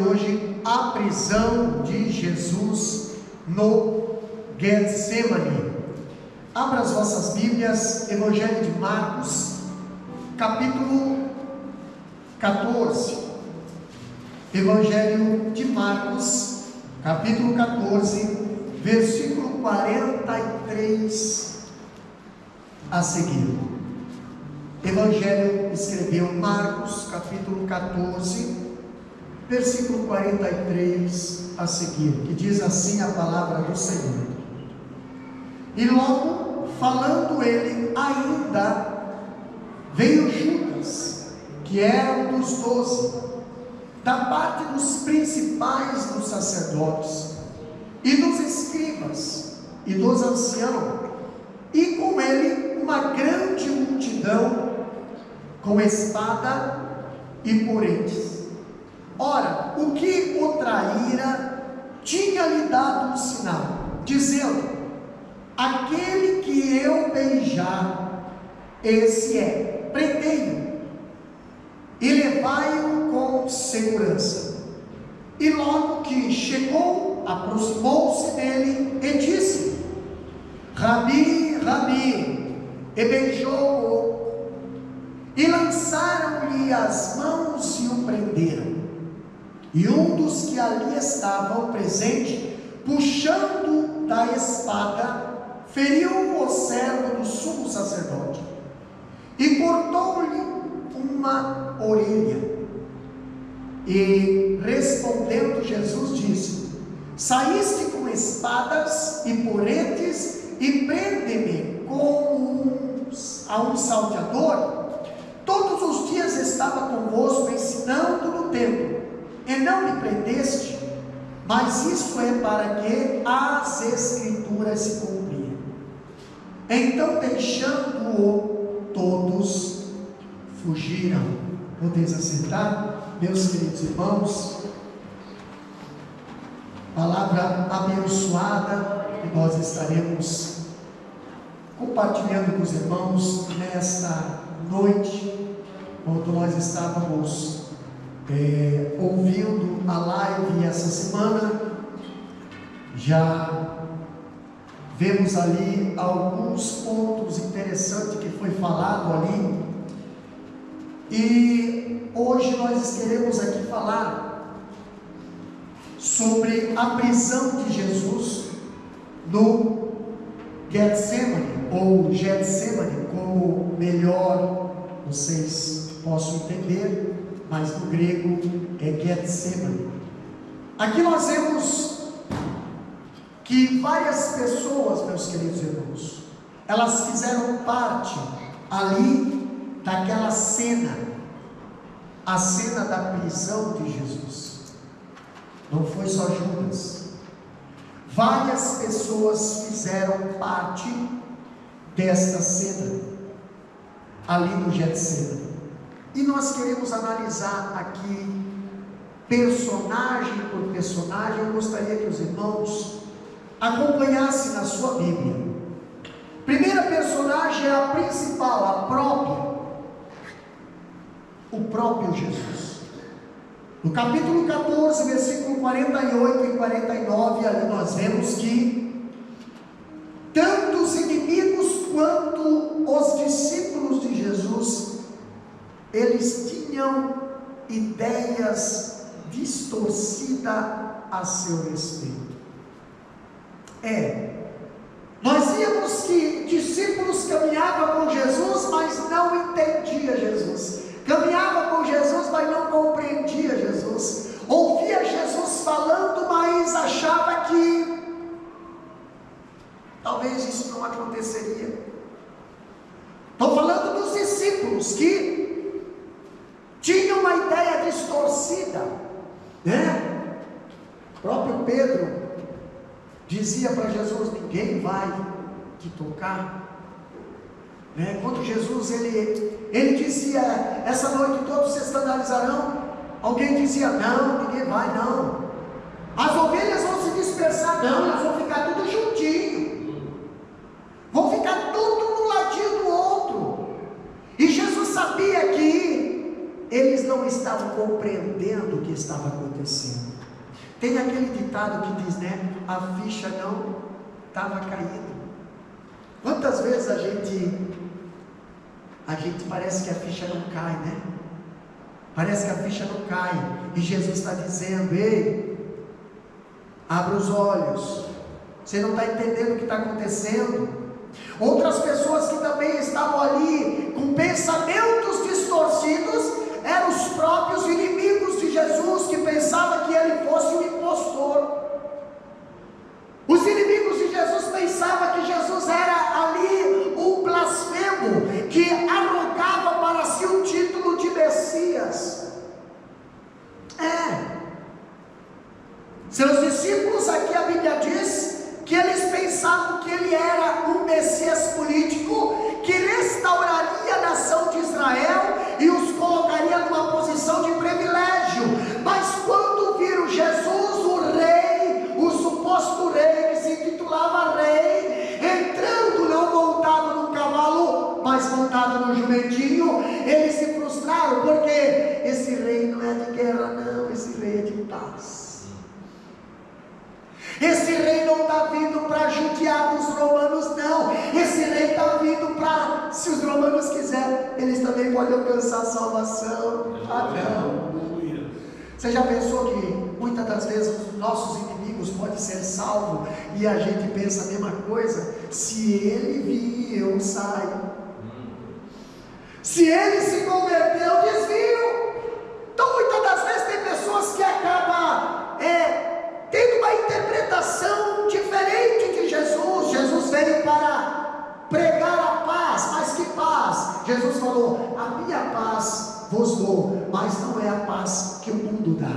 hoje, a prisão de Jesus no Getsemane. Abra as vossas Bíblias, Evangelho de Marcos, capítulo 14. Evangelho de Marcos, capítulo 14, versículo 43 a seguir. Evangelho escreveu Marcos, capítulo 14, versículo 43 a seguir, que diz assim a palavra do Senhor: E logo, falando ele ainda, veio Judas, que era um dos 12, da parte dos principais dos sacerdotes, e dos escribas, e dos anciãos, e com ele uma grande multidão, com espada e porretes. Ora, o que o traíra tinha-lhe dado um sinal, dizendo: aquele que eu beijar, esse é, prendei-o e levai-o com segurança. E logo que chegou, aproximou-se dele e disse: Rabi, Rabi, e beijou-o. E lançaram-lhe as mãos e o prenderam. E um dos que ali estavam presente, puxando da espada, feriu o servo do sumo sacerdote e cortou-lhe uma orelha. E respondendo Jesus disse: saíste com espadas e porretes e prende-me como a um salteador? Todos os dias estava convosco ensinando no templo, e não me prendeste, mas isso é para que as escrituras se cumpriam. Então, deixando-o, todos fugiram. Podeis assentar, meus queridos irmãos? Palavra abençoada que nós estaremos compartilhando com os irmãos nesta noite, quando nós estávamos ouvindo a live essa semana. Já vemos ali alguns pontos interessantes que foi falado ali, e hoje nós queremos aqui falar sobre a prisão de Jesus no Getsemane, ou Getsemane, como melhor vocês possam entender, mas no grego é Getsemane. Aqui nós vemos que várias pessoas, meus queridos irmãos, elas fizeram parte ali daquela cena, a cena da prisão de Jesus. Não foi só Judas, várias pessoas fizeram parte desta cena ali no Getsemane. E nós queremos analisar aqui, personagem por personagem. Eu gostaria que os irmãos acompanhassem na sua Bíblia. Primeira personagem é a principal, o próprio Jesus. No capítulo 14, versículo 48 e 49, ali nós vemos que tanto os inimigos quanto os discípulos de Jesus, eles tinham ideias distorcidas a seu respeito. Nós víamos que discípulos caminhavam com Jesus, mas não entendiam Jesus. Caminhava com Jesus, mas não compreendia Jesus. Ouvia Jesus falando, mas achava que talvez isso não aconteceria. Estou falando dos discípulos que tinham uma ideia distorcida, né? O próprio Pedro dizia para Jesus: ninguém vai te tocar. Quando Jesus ele dizia: essa noite todos se escandalizarão, alguém dizia: não, ninguém vai, não. As ovelhas vão se dispersar, não, elas vão ficar tudo juntinho, vão ficar tudo um ladinho do outro. E Jesus sabia que eles não estavam compreendendo o que estava acontecendo. Tem aquele ditado que diz, né? A ficha não estava caída. Quantas vezes a gente parece que a ficha não cai, né? Parece que a ficha não cai. E Jesus está dizendo, ei, abra os olhos. Você não está entendendo o que está acontecendo. Outras pessoas que também estavam ali com pensamentos distorcidos eram os próprios inimigos de Jesus, que pensavam que ele fosse um impostor. Os inimigos de Jesus pensavam que Jesus era ali um blasfemo, que arrogava para si o título de Messias. Seus discípulos, aqui a Bíblia diz que eles pensavam que ele era um Messias político, que restauraria a nação de Israel e os colocaria numa posição de privilégio. Mas quando viram Jesus, o rei, o suposto rei, que se intitulava rei, entrando não montado num cavalo, mas montado num jumentinho, eles se frustraram, porque esse rei não é de guerra não, esse rei é de paz. Esse rei não está vindo para judiar dos romanos, não. Esse rei está vindo para, se os romanos quiserem, eles também podem alcançar a salvação. Não. Você já pensou que muitas das vezes os nossos inimigos podem ser salvos e a gente pensa a mesma coisa? Se ele vir, eu saio. Se ele se converter, eu desvio. Então muitas das vezes tem pessoas que acabam tendo uma interpretação diferente de Jesus. Jesus veio para pregar a paz, mas que paz? Jesus falou, a minha paz vos dou, mas não é a paz que o mundo dá,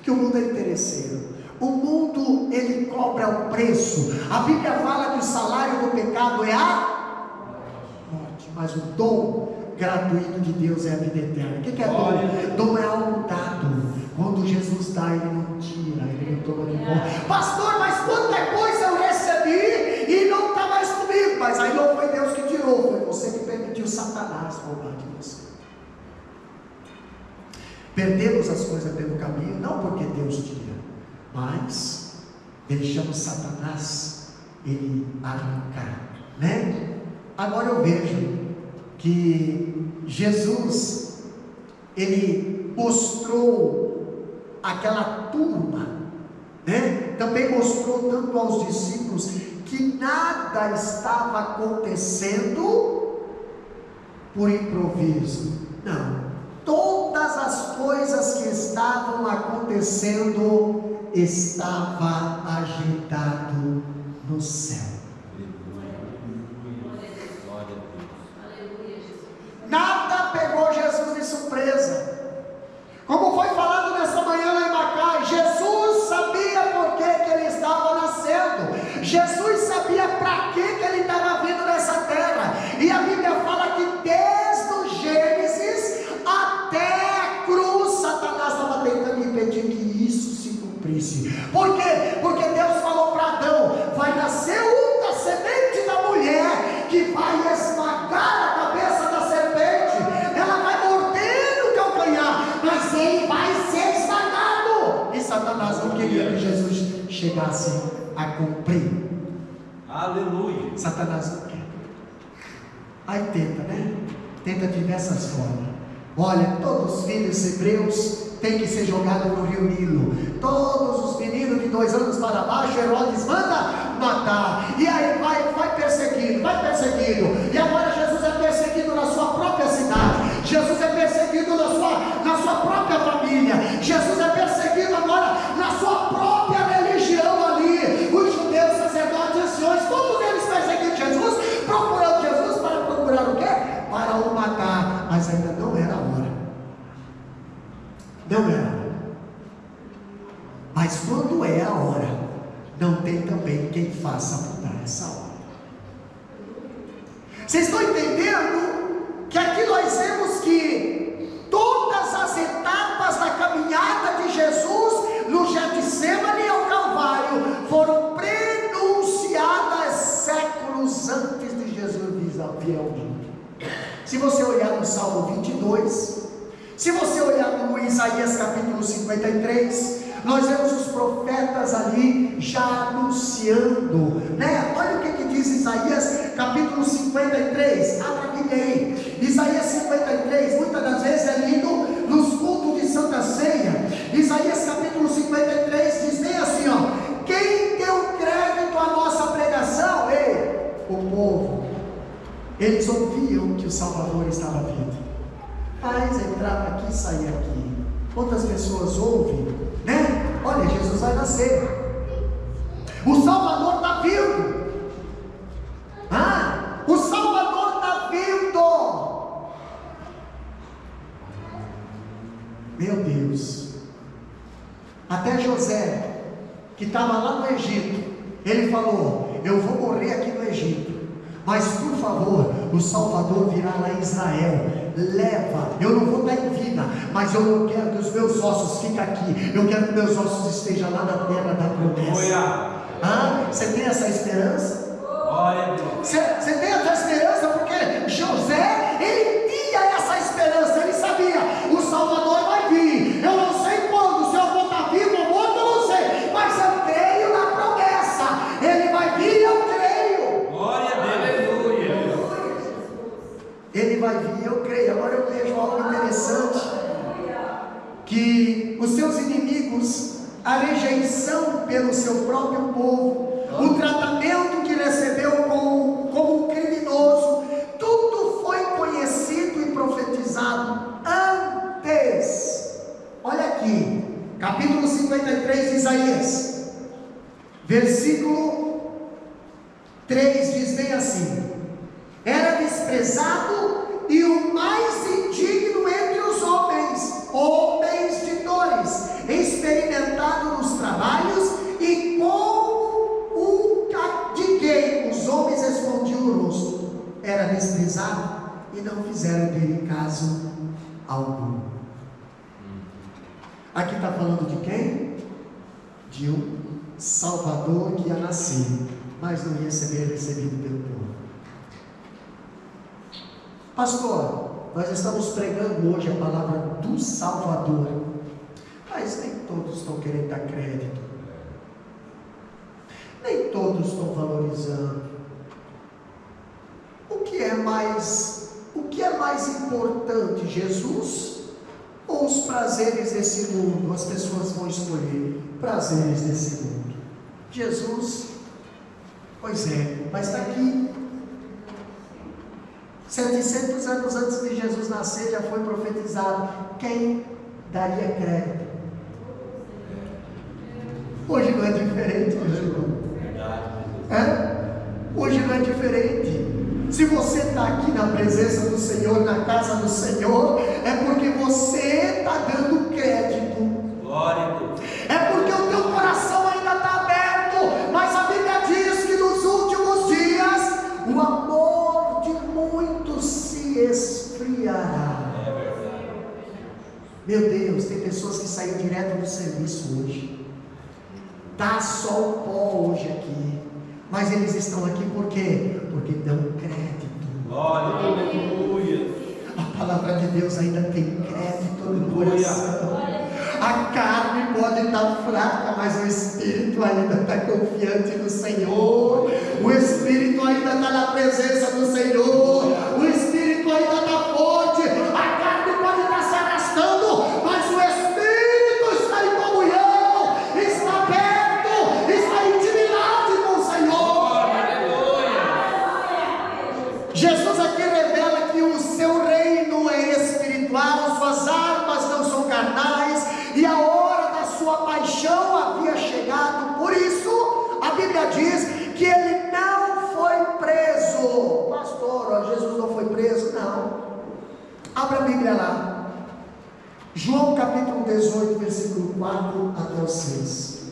que o mundo é interesseiro. O mundo, ele cobra o preço. A Bíblia fala que o salário do pecado é a morte, mas o dom gratuito de Deus é a vida eterna. O que é dom? Dom é algo dado. Quando Jesus dá, ele não tira, ele não toma de volta. Pastor, mas quanta coisa eu recebi e não está mais comigo. Mas aí não foi Deus que tirou, foi você que permitiu Satanás roubar de você. Perdemos as coisas pelo caminho, não porque Deus tira, mas deixamos Satanás ele arrancar, né? Agora eu vejo que Jesus, ele mostrou aquela turma, né? Também mostrou tanto aos discípulos que nada estava acontecendo por improviso, não. Todas as coisas que estavam acontecendo estava ajeitado no céu. Nada pegou Jesus de surpresa. Como foi falado nessa manhã lá em Macai, Jesus sabia por que ele estava nascendo. Jesus sabia para que ele estava vindo nessa terra. E a Bíblia fala que desde o Gênesis até a cruz, Satanás estava tentando impedir que isso se cumprisse. Por quê? Porque Deus falou para Adão, vai nascer uma semente da mulher que vai esmagar a cabeça da serpente. Ela vai morder no calcanhar, mas ele vai ser esmagado. E Satanás não queria que Jesus chegasse a cumprir. Aleluia. Satanás não quer. Aí tenta, né? Tenta de diversas formas. Olha, todos os filhos hebreus têm que ser jogados no rio Nilo. Todos os meninos de 2 anos para baixo, Herodes manda matar. E aí vai perseguindo, vai perseguindo. E agora Jesus é perseguido na sua própria cidade. Jesus é perseguido na sua própria família. Jesus é perseguido agora na sua própria religião ali. Os judeus, sacerdotes, anciões, todos eles perseguindo Jesus, procurando Jesus para procurar o quê? Para o matar. Mas ainda não era a hora. Não era a hora. Mas quando é a hora, não tem também quem faça mudar essa hora. Vocês estão entendendo que aqui nós vemos que todas as etapas da caminhada de Jesus no Getsemane e ao Calvário foram prenunciadas séculos antes de Jesus vir ao mundo. Se você olhar no Salmo 22, se você olhar no Luiz Isaías capítulo 53, nós vemos os profetas ali já anunciando, né? Olha o que diz Isaías capítulo 53, abra a Bíblia aí. Isaías 53, muitas das vezes é lido nos cultos de Santa Ceia. Isaías capítulo 53 diz bem assim, ó: quem deu crédito à nossa pregação? Ei, o povo. Eles ouviam que o Salvador estava vindo, mas entrava aqui e saía aqui. Quantas pessoas ouvem, né? Olha, Jesus vai nascer, o Salvador está vindo, o Salvador está vindo. Meu Deus, até José, que estava lá no Egito, ele falou: eu vou morrer aqui no Egito, mas por favor, o Salvador virá lá em Israel. Leva, eu não vou estar em vida, mas eu não quero que os meus ossos fiquem aqui, eu quero que meus ossos estejam lá na terra da promessa. Você tem essa esperança? Você tem essa esperança? Porque José, ele tinha essa esperança, ele sabia: o Salvador vai vir, eu não sei quando, se eu vou estar vivo ou morto, eu não sei, mas eu creio na promessa, ele vai vir, eu creio. Glória a Deus, aleluia. Ele vai vir, eu creio. Agora eu vejo algo interessante, que os seus inimigos, a rejeição pelo seu próprio povo, o tratamento que recebeu como um criminoso, tudo foi conhecido e profetizado antes. Olha aqui, capítulo 53 de Isaías, versículo 3 diz bem assim: era desprezado e o mais indigno entre os homens, homens de dores, experimentado nos trabalhos, e como um de quem os homens escondiam o rosto, era desprezado e não fizeram dele caso algum. Aqui está falando de quem? De um Salvador que ia nascer, mas não ia ser recebido pelo povo. Pastor, nós estamos pregando hoje a palavra do Salvador, mas nem todos estão querendo dar crédito, nem todos estão valorizando. O que é mais importante, Jesus ou os prazeres desse mundo? As pessoas vão escolher prazeres desse mundo. Jesus, pois é, mas está aqui. 700 anos antes de Jesus nascer, já foi profetizado. Quem daria crédito? Hoje não é diferente, meu irmão. Hoje não é diferente. Se você está aqui na presença do Senhor, na casa do Senhor, é porque você está dando crédito. Glória a Deus. É porque o teu coração ainda está aberto. Mas a Bíblia diz que nos últimos dias o amor de muitos se esfriará. É verdade. Meu Deus, tem pessoas que saíram direto do serviço hoje. Tá só o pó hoje aqui, mas eles estão aqui por quê? Porque dão crédito. Glória, aleluia. A palavra de Deus ainda tem crédito no coração. A carne pode estar fraca, mas o Espírito ainda está confiante no Senhor. O Espírito ainda está na presença do Senhor. O Espírito ainda está forte. A carne pode estar se arrastando, mas o Espírito está em comunhão, está perto, está em intimidade com o Senhor. Jesus aqui revela que o seu reino é espiritual, suas armas não são carnais, e a hora da sua paixão havia chegado. Por isso a Bíblia diz que ele não foi preso. Pastor, Jesus não foi preso? Não. Abra a Bíblia lá, João capítulo 18, versículo 4 até o 6.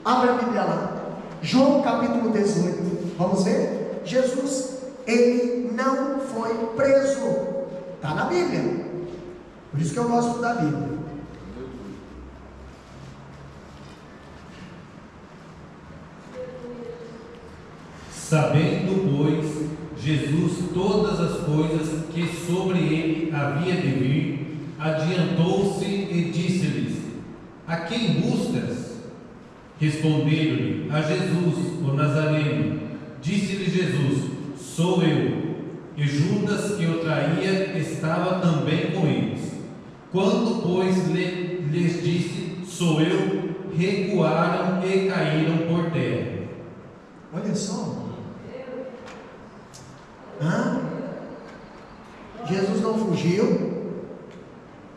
Abra a Bíblia lá, João capítulo 18. Vamos ver? Jesus, ele não foi preso. Está na Bíblia. Por isso que eu gosto da Bíblia. Sabendo, pois, Jesus todas as coisas que sobre ele havia de vir, adiantou-se e disse-lhes: A quem buscas? Responderam-lhe: A Jesus, o Nazareno. Disse-lhe Jesus: Sou eu. E Judas, que o traía, estava também com eles. Quando, pois, lhes disse: Sou eu, recuaram e caíram por terra. Olha só. Jesus não fugiu.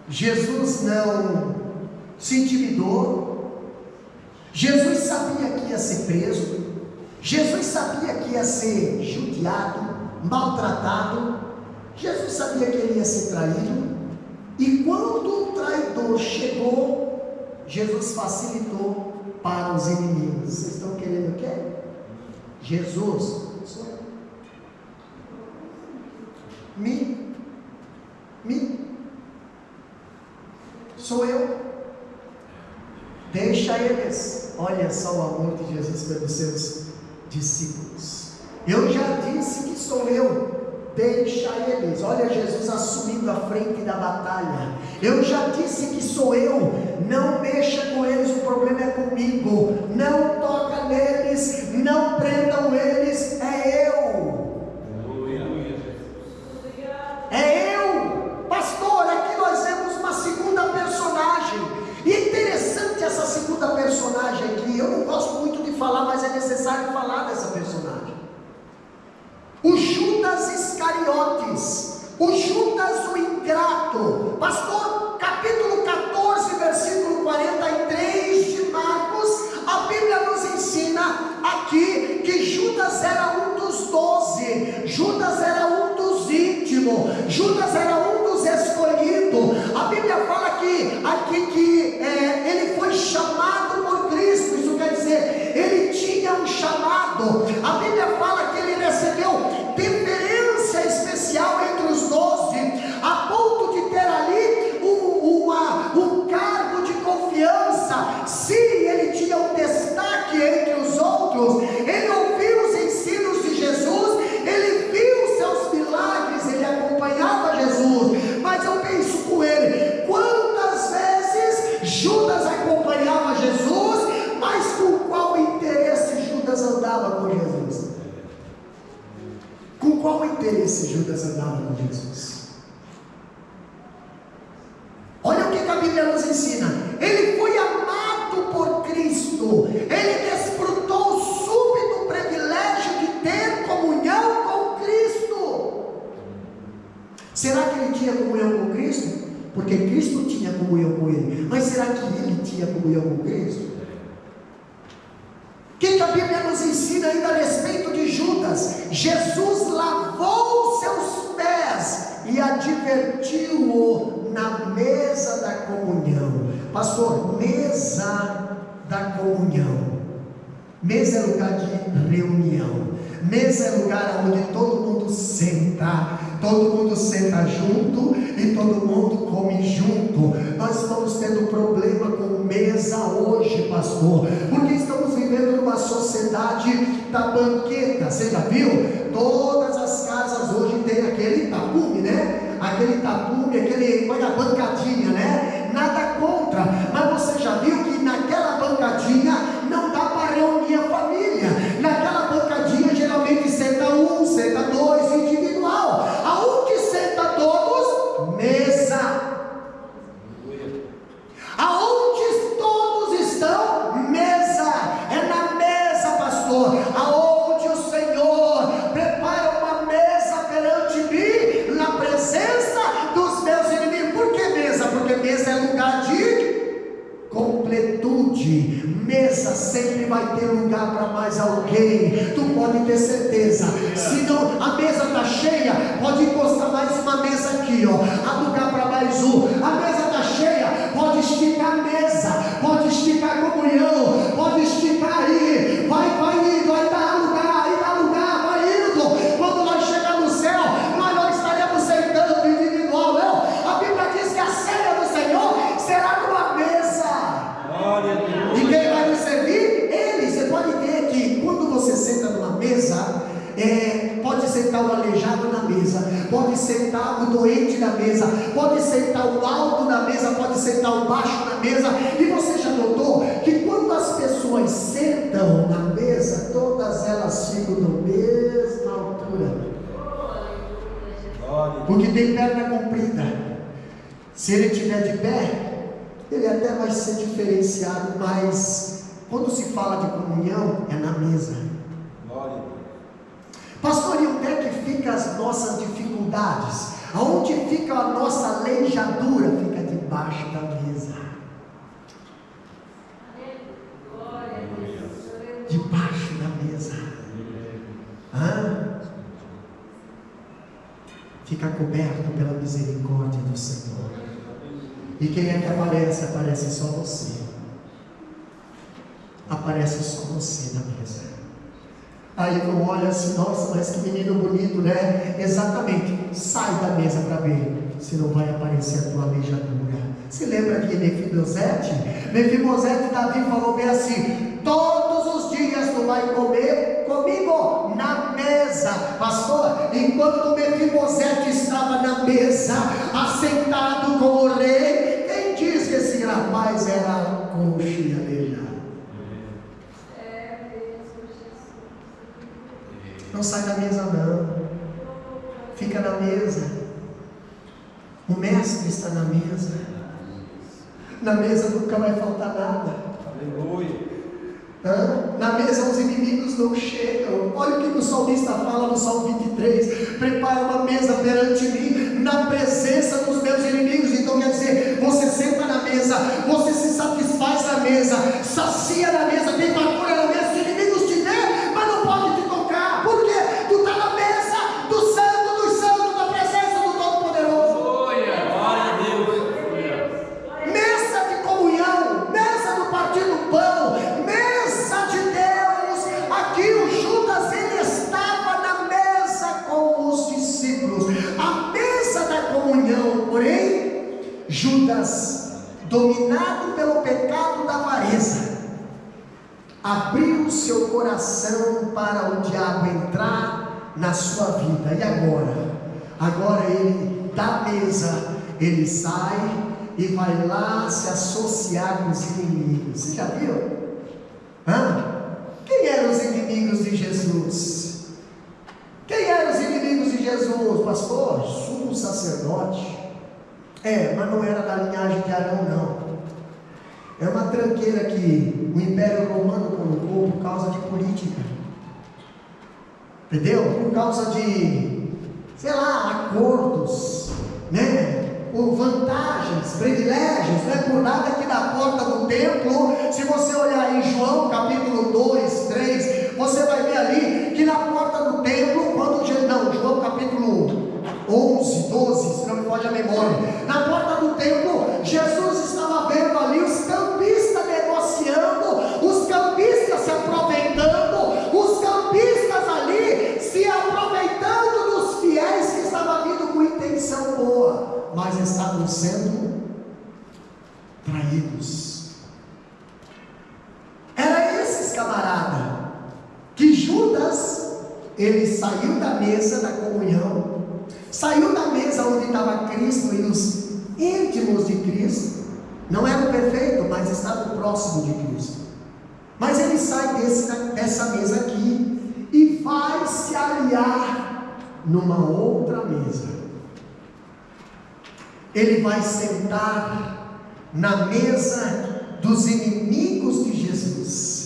Jesus não se intimidou. Jesus sabia que ia ser preso. Jesus sabia que ia ser judiado, maltratado. Jesus sabia que ele ia ser traído. E quando o traidor chegou, Jesus facilitou para os inimigos. Vocês estão querendo o quê? Jesus, sou eu. Sou eu. Deixa eles. Olha só o amor de Jesus pelos seus discípulos. Eu já disse que sou eu. Deixa eles. Olha Jesus assumindo a frente da batalha. Eu já disse que sou eu. Não mexa com eles, o problema é comigo. Não toca neles, não prendam eles. É eu. É eu. Pastor, aqui nós vemos uma segunda personagem. E é interessante essa segunda personagem aqui. Eu não gosto muito de falar, mas é necessário falar dessa personagem. O Judas Iscariotes, o Judas o ingrato. Pastor, capítulo 14, versículo 43 de Marcos, a Bíblia nos ensina aqui que Judas era um dos 12, Judas era um dos íntimos, Judas era um dos escolhidos. A Bíblia fala aqui que ele foi chamado por Cristo. Isso quer dizer, ele tinha um chamado. A Bíblia fala que ele recebeu deferência especial entre os 12, a ponto de ter ali um cargo de confiança. Se ele tinha um destaque entre os outros, ele ouviu os ensinos de Jesus, ele viu seus milagres, ele acompanhava Jesus. Mas eu penso com ele, quantas vezes Judas acompanhava Jesus, mas com qual interesse Judas andava com Jesus? Com qual interesse Judas andava com Jesus? Olha o que a Bíblia nos ensina. Ele foi amado por Cristo. Ele desfrutou o súbito privilégio de ter comunhão com Cristo. Será que ele tinha comunhão com Cristo? Porque Cristo tinha comunhão com ele. Mas será que ele tinha comunhão com Cristo? O que a Bíblia nos ensina ainda a respeito de Judas? Jesus lavou seus pés e advertiu-o na mesa da comunhão. Pastor, mesa da comunhão. Mesa é lugar de reunião. Mesa é lugar onde todo mundo senta. Todo mundo senta junto e todo mundo come junto. Nós estamos tendo problema com mesa hoje, pastor, porque estamos vivendo numa sociedade da banqueta. Você já viu? Todas as casas hoje tem aquele tapume, né? Aquele tapume, olha a bancadinha, né? Nada contra, mas você já viu que naquela bancadinha não dá para reunir a família. Naquela bancadinha geralmente senta um, senta dois, individual. Aonde senta todos? Mesa. Aonde todos estão? Mesa. É na mesa, pastor, aonde o Senhor prepara uma mesa perante mim, na presença dos meus inimigos. Por que mesa? Porque mesa é lugar de completude. Mesa sempre vai ter lugar para mais alguém. Tu pode ter certeza. Se não, a mesa está cheia, pode encostar mais uma mesa aqui, ó. Há lugar para mais um. A mesa está cheia, pode esticar a mesa, pode esticar a comunhão, pode esticar aí. Vai indo, aí dá lugar, vai indo. Quando nós chegar no céu, nós não estaremos sentando individual, não. A Bíblia diz que a ceia do Senhor será numa mesa. Glória a Deus. E quem vai nos servir? Ele. Você pode ver que quando você senta numa mesa, pode ser sentar o aleijado na mesa, pode sentar o doente na mesa, pode sentar o alto na mesa, pode sentar o baixo na mesa. E você já notou que quando as pessoas sentam na mesa, todas elas ficam na mesma altura? Porque tem perna comprida. Se ele estiver de pé, ele até vai ser diferenciado, mas quando se fala de comunhão, é na mesa. Pastor, e onde é que ficam as nossas dificuldades? Aonde fica a nossa aleijadura? Fica debaixo da mesa. Debaixo da mesa. Fica coberto pela misericórdia do Senhor. E quem é que aparece? Aparece só você. Aparece só você na mesa. Aí não olha assim, nossa, mas que menino bonito, né? Exatamente. Sai da mesa para ver se não vai aparecer a tua aleijadura. Se lembra de Mefibosete? Mefibosete, Davi falou bem assim: todos os dias tu vai comer comigo na mesa. Pastor, enquanto Mefibosete estava na mesa, assentado com o rei, quem diz que esse rapaz era coxo e aleijado? Não sai da mesa não. Fica na mesa. O mestre está na mesa. Na mesa nunca vai faltar nada. Aleluia. Na mesa os inimigos não chegam. Olha o que o salmista fala no Salmo 23: prepara uma mesa perante mim, na presença dos meus inimigos. Então quer dizer, você senta na mesa, você se satisfaz na mesa, sacia na mesa, tem fartura na mesa. Os inimigos te vêem, mas não podem te tocar. Por quê? Tu está na mesa do Santo dos Santos, na presença do Todo-Poderoso. Glória a Deus. Mesa de comunhão, mesa do partir do pão, mesa de Deus. Aqui o Judas, ele estava na mesa com os discípulos, a mesa da comunhão. Porém, Judas, dominado pelo pecado da avareza, abriu seu coração para o diabo entrar na sua vida. E agora ele da mesa, ele sai e vai lá se associar com os inimigos. Você já viu? Quem eram os inimigos de Jesus? Quem eram os inimigos de Jesus? Pastor, sumo sacerdote. Mas não era da linhagem de Arão, não. É uma tranqueira que o Império Romano colocou por causa de política. Entendeu? Por causa de, sei lá, acordos, né? Por vantagens, privilégios, não é por nada que na porta do templo, se você olhar em João capítulo 2, 3, você vai ver ali que na porta do templo, João capítulo 11, 12, se não me foge a memória, na porta do templo, Jesus estava vendo ali os campistas negociando, os campistas se aproveitando, os campistas ali se aproveitando dos fiéis que estavam vindo com intenção boa, mas estavam sendo traídos. Era esses camarada que Judas, ele saiu da mesa da comunhão, saiu da mesa onde estava Cristo e os íntimos de Cristo, não era o perfeito, mas estava próximo de Cristo. Mas ele sai dessa mesa aqui e vai se aliar numa outra mesa. Ele vai sentar na mesa dos inimigos de Jesus.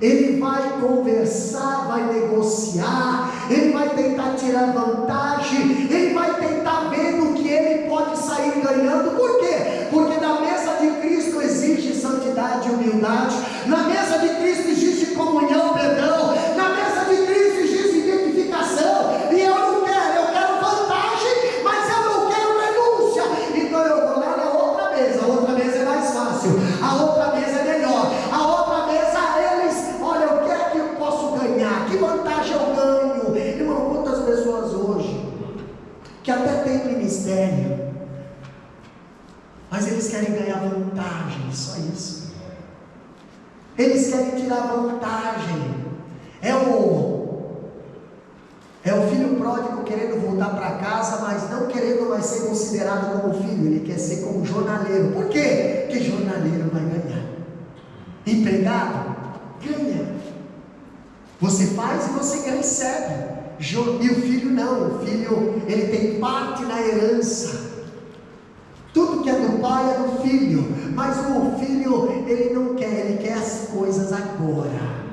Ele vai conversar, vai negociar, ele vai tentar tirar vantagem, ele vai tentar ver no que ele pode sair ganhando. Por quê? Porque na mesa de Cristo existe santidade e humildade, na mesa de Cristo existe comunhão, perdão, na mesa de Cristo existe identificação. E eu quero vantagem, mas eu não quero renúncia. Então eu vou lá na outra mesa é mais fácil, a outra mesa é melhor, a outra mesa olha, o que é que eu posso ganhar? Que vantagem eu ganho? Irmão, quantas pessoas hoje que até têm ministério, mas eles querem ganhar vantagem, só isso. Eles querem tirar vantagem. É o filho pródigo querendo voltar para casa, mas não querendo mais ser considerado como filho, ele quer ser como jornaleiro. Por quê? Porque jornaleiro vai ganhar. Empregado ganha. Você faz e você recebe. E o filho não. O filho, ele tem parte na herança. Tudo que é do pai é do filho. Mas o filho, ele não quer, ele quer as coisas agora.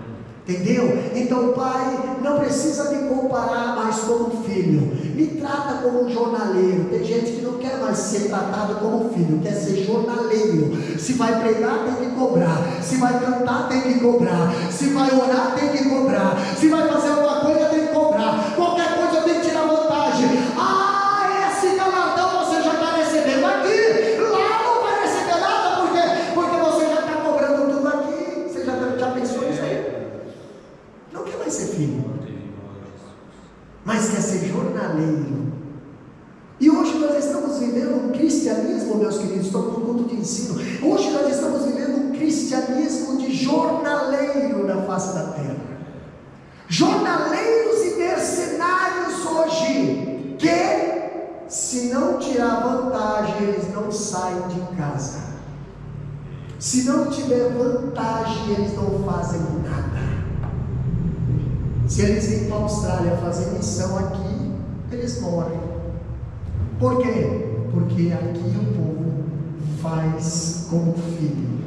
Entendeu? Então o pai não precisa me comparar mais como filho, me trata como um jornaleiro. Tem gente que não quer mais ser tratado como filho, quer ser jornaleiro. Se vai pregar, tem que cobrar. Se vai cantar, tem que cobrar. Se vai orar, tem que cobrar. Se vai fazer alguma coisa, tem que cobrar. Qualquer coisa tem que tirar vantagem. Esse galardão você já está recebendo aqui, lá não vai receber nada, porque você já está cobrando tudo aqui. Você já pensou nisso aí? Não quer mais ser filho, mas quer ser jornaleiro. E hoje nós estamos vivendo um cristianismo, meus queridos, estamos no culto de ensino. Hoje nós estamos vivendo um cristianismo de jornaleiro na face da terra. Jornaleiros e mercenários hoje, que se não tirar vantagem, eles não saem de casa. Se não tiver vantagem, eles não fazem nada. Se eles vêm para a Austrália fazer missão aqui, eles morrem. Por quê? Porque aqui o povo faz como filho,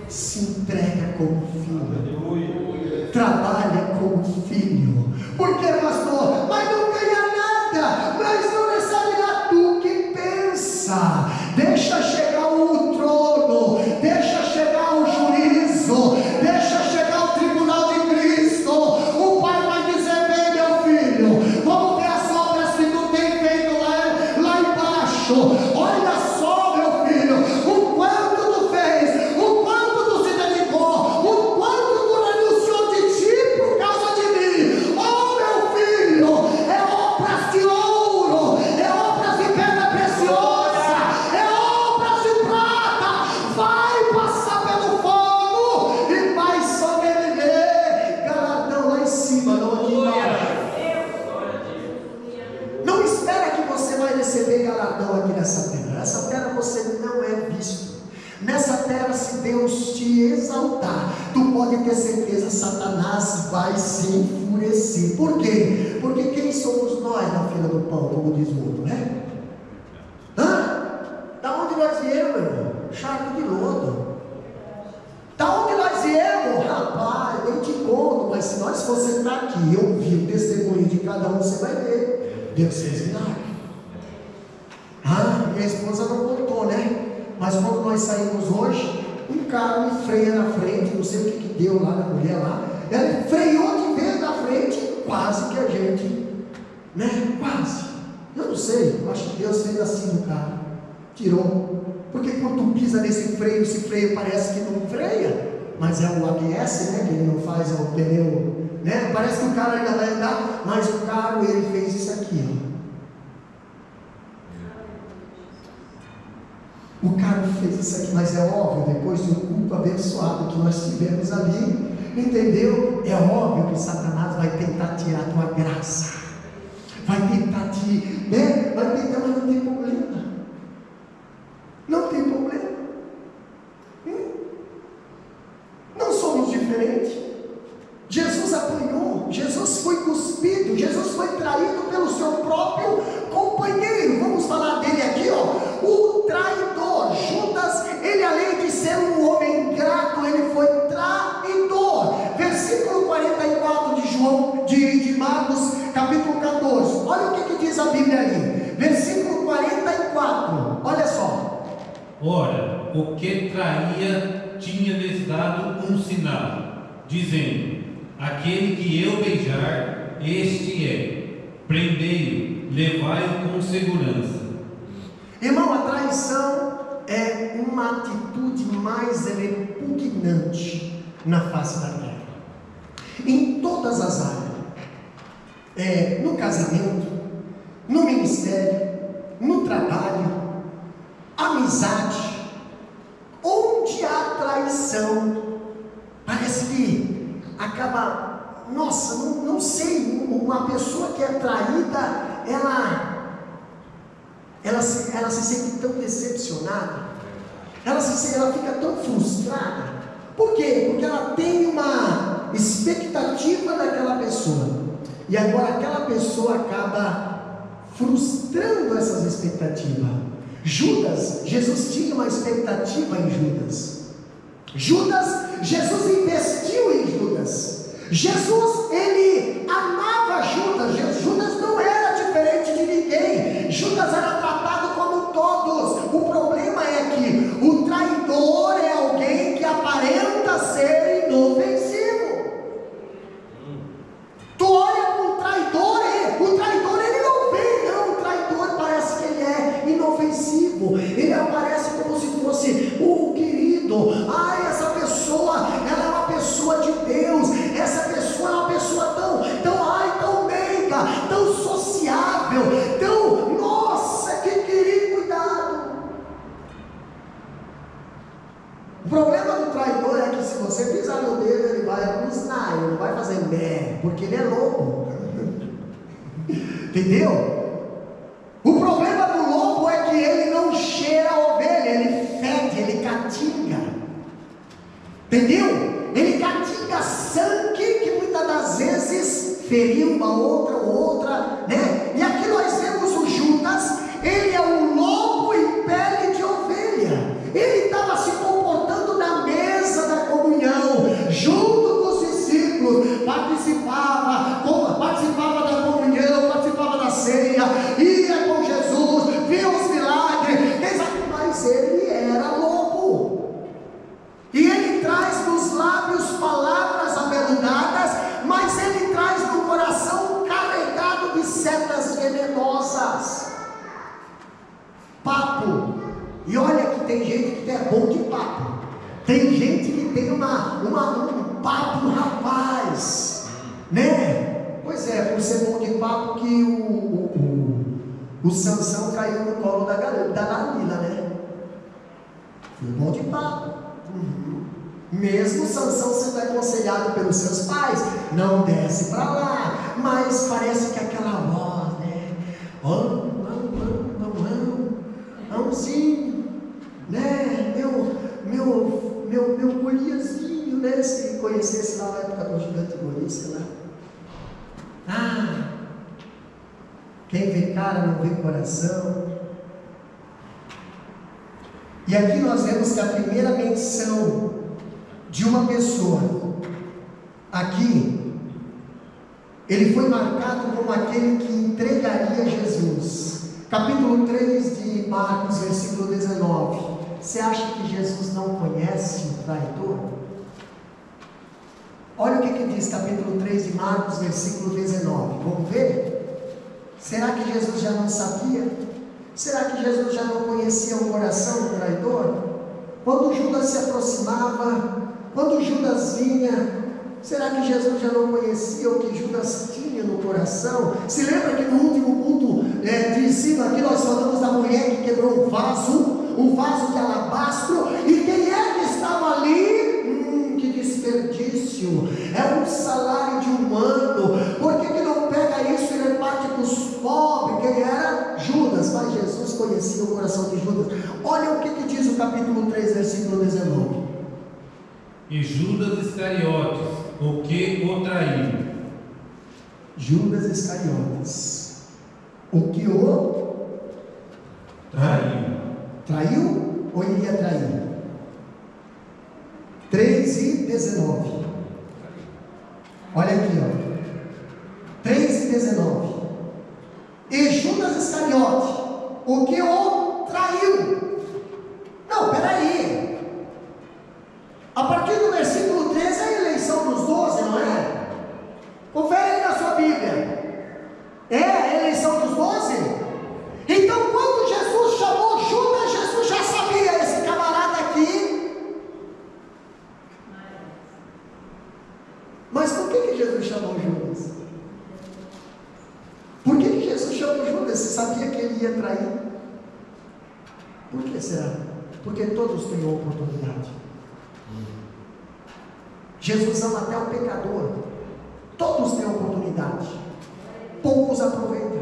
se entrega como filho, trabalha como filho. Por que, pastor? Mas não ganha nada, mas não recebe nada. Tu que pensa, deixa chegar o trono, deixa chegar o juízo, deixa chegar o tribunal de Cristo. O pai vai dizer: vem, meu filho, vamos ver as obras que tu tem feito lá embaixo. Olha só, meu filho, o quanto tu fez, o quanto tu se dedicou, o quanto tu renunciou de ti por causa de mim. Oh, meu filho, é obras de ouro, é obras de pedra preciosa, é obras de prata. Vai passar pelo fogo e vai sobreviver. Galardão lá em cima, não aqui embaixo. Não espera que você vai receber galardão aqui nessa terra. Nessa terra você não é visto. Nessa terra, se Deus te exaltar, tu pode ter certeza, Satanás vai se enfurecer. Por quê? Porque quem somos nós na fila do pão, como diz o outro, né? Da onde nós viemos, meu irmão? Charco de lodo. Da onde nós viemos? Rapaz, eu te conto, mas se nós for sentar aqui e ouvir o testemunho de cada um, você vai ver. Deus fez milagre. Minha esposa não contou, né? Mas quando nós saímos hoje, um cara me freia na frente, não sei o que deu lá na mulher lá. Ela freou de vez na frente, quase que a gente, né? Quase. Eu não sei, eu acho que Deus fez assim no carro, tirou. Porque quando tu pisa nesse freio, esse freio parece que não freia, mas é o ABS, né? Que ele não faz o pneu, né? Parece que o cara ainda vai andar, mas o carro, ele fez isso aqui, ó. O cara fez isso aqui, mas é óbvio, depois do culto abençoado que nós tivemos ali, entendeu? É óbvio que Satanás vai tentar tirar a tua graça, vai tentar te, né? Vai tentar, mas não tem problema. Não tem problema. Não somos diferentes. Jesus apanhou, Jesus foi cuspido, Jesus foi traído pelo seu próprio companheiro. Vamos falar dele aqui, ó. O traidor, Judas, ele além de ser um homem ingrato, ele foi traidor. Versículo 44 de João, de Marcos, capítulo 14. Olha o que diz a Bíblia ali. Versículo 44. Olha só. Ora, o que traía tinha-lhes dado um sinal, dizendo: aquele que eu beijar, este é, prendei-o, levai-o com segurança. Irmão, a traição é uma atitude mais repugnante na face da terra, em todas as áreas, no casamento, no ministério, no trabalho, amizade. Onde há traição, parece que acaba nossa, não sei, uma pessoa que é traída, ela se sente tão decepcionada, ela fica tão frustrada. Por quê? Porque ela tem uma expectativa daquela pessoa, e agora aquela pessoa acaba frustrando essas expectativas. Jesus tinha uma expectativa em Jesus investiu em Judas. Jesus, ele amava Judas não era diferente de ninguém. Judas era tratado como todos. O problema é que o traidor é alguém que aparenta ser inofensivo. Tu olha para o traidor ele não vem, não. O traidor parece que ele é inofensivo, ele aparece como se fosse o querido. Essa pessoa, ela é uma pessoa de Deus, essa pessoa é uma pessoa tão meiga, tão sociável, nossa, que querido, cuidado. O problema do traidor é que se você pisar no dedo, ele vai rosnar, ele não vai fazer mé, porque ele é lobo. Entendeu? O problema do lobo é que ele não cheira a ovelha, ele fede, ele catinga. Entendeu? Ele catinga sangue que muitas das vezes feriu uma outra, né? E aqui nós vemos o Judas, ele é um lobo em pele de ovelha. Ele estava se comportando na mesa da comunhão, junto com os discípulos, participava da comunhão, participava da ceia, ia com Jesus, via os milagres, mas ele era lobo. E ele traz nos lábios palavras aveludadas, mas ele traz no coração carregado de setas venenosas. Papo. E olha que tem gente que é bom de papo. Tem gente que tem um papo, rapaz, né? Pois é, por ser bom de papo que o Sansão caiu no colo da Dalila, né? Foi bom de papo. Mesmo Sansão sendo aconselhado pelos seus pais, não desce para lá, mas parece que aquela voz, né? Ãozinho, né? Meu Goliazinho, né? Se conhecesse lá na época do gigante Golias, sei lá. Quem vê cara não vê coração. E aqui nós vemos que a primeira menção de uma pessoa, aqui, ele foi marcado como aquele que entregaria Jesus. Capítulo 3 de Marcos, versículo 19. Você acha que Jesus não conhece o traidor? Olha o que diz capítulo 3 de Marcos, versículo 19. Vamos ver? Será que Jesus já não sabia? Será que Jesus já não conhecia o coração do traidor? Quando Judas se aproximava, quando Judas vinha, será que Jesus já não conhecia o que Judas tinha no coração? Se lembra que no último culto de ensino aqui nós falamos da mulher que quebrou um vaso de alabastro, e quem é que estava ali? Que desperdício, é um salário de humano, por que não pega isso e reparte para os pobres? Quem era? Judas. Mas Jesus conhecia o coração de Judas. Olha o que diz o capítulo 3, versículo 19. E Judas Iscariotes, o que o traiu. Judas Iscariotes, o que o traiu. Traiu ou iria trair? 3 e 19. Olha aqui, 3 e 19. E Judas Iscariote, o que o traiu. Não, peraí. A partir do versículo 13 é a eleição dos 12, não é? Confere aí na sua Bíblia. É a eleição dos 12? Então, quando Jesus chamou Judas, Jesus já sabia, esse camarada aqui. Mas por que Jesus chamou Judas? Por que Jesus chamou Judas se sabia que ele ia trair? Por que será? Porque todos têm oportunidade. Jesus ama até o pecador. poucos aproveitam.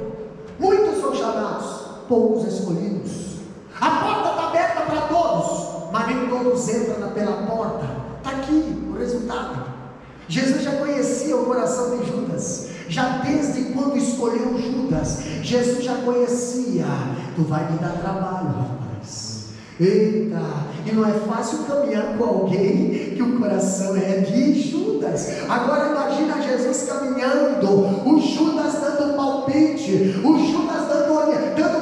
Muitos são chamados, poucos escolhidos. A porta está aberta para todos, mas nem todos entram pela porta. Está aqui o resultado. Jesus já conhecia o coração de Judas, já desde quando escolheu Judas. Jesus já conhecia: tu vai me dar trabalho, rapaz. Eita, e não é fácil caminhar com alguém que o coração é de Judas. Agora imagina Jesus caminhando, o Judas dando palpite, o Judas dando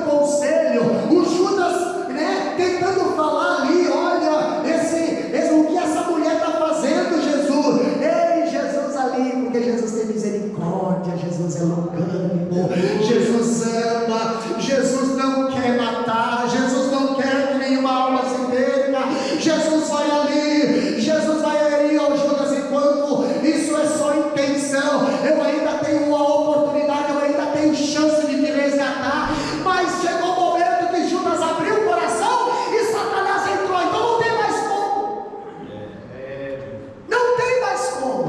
conselho, o Judas, né, tentando falar ali: olha, o que essa mulher está fazendo, Jesus? Ei, Jesus ali, porque Jesus tem misericórdia, Jesus é longânimo, Jesus ama, Jesus não quer matar, Jesus não quer que nenhuma alma se perca. Jesus vai ali, Jesus vai ali ao Judas, enquanto isso é só intenção. Eu ainda tenho uma oportunidade, eu ainda tenho chance de te resgatar. Mas chegou o momento que Judas abriu o coração e Satanás entrou, então não tem mais como. Não tem mais como.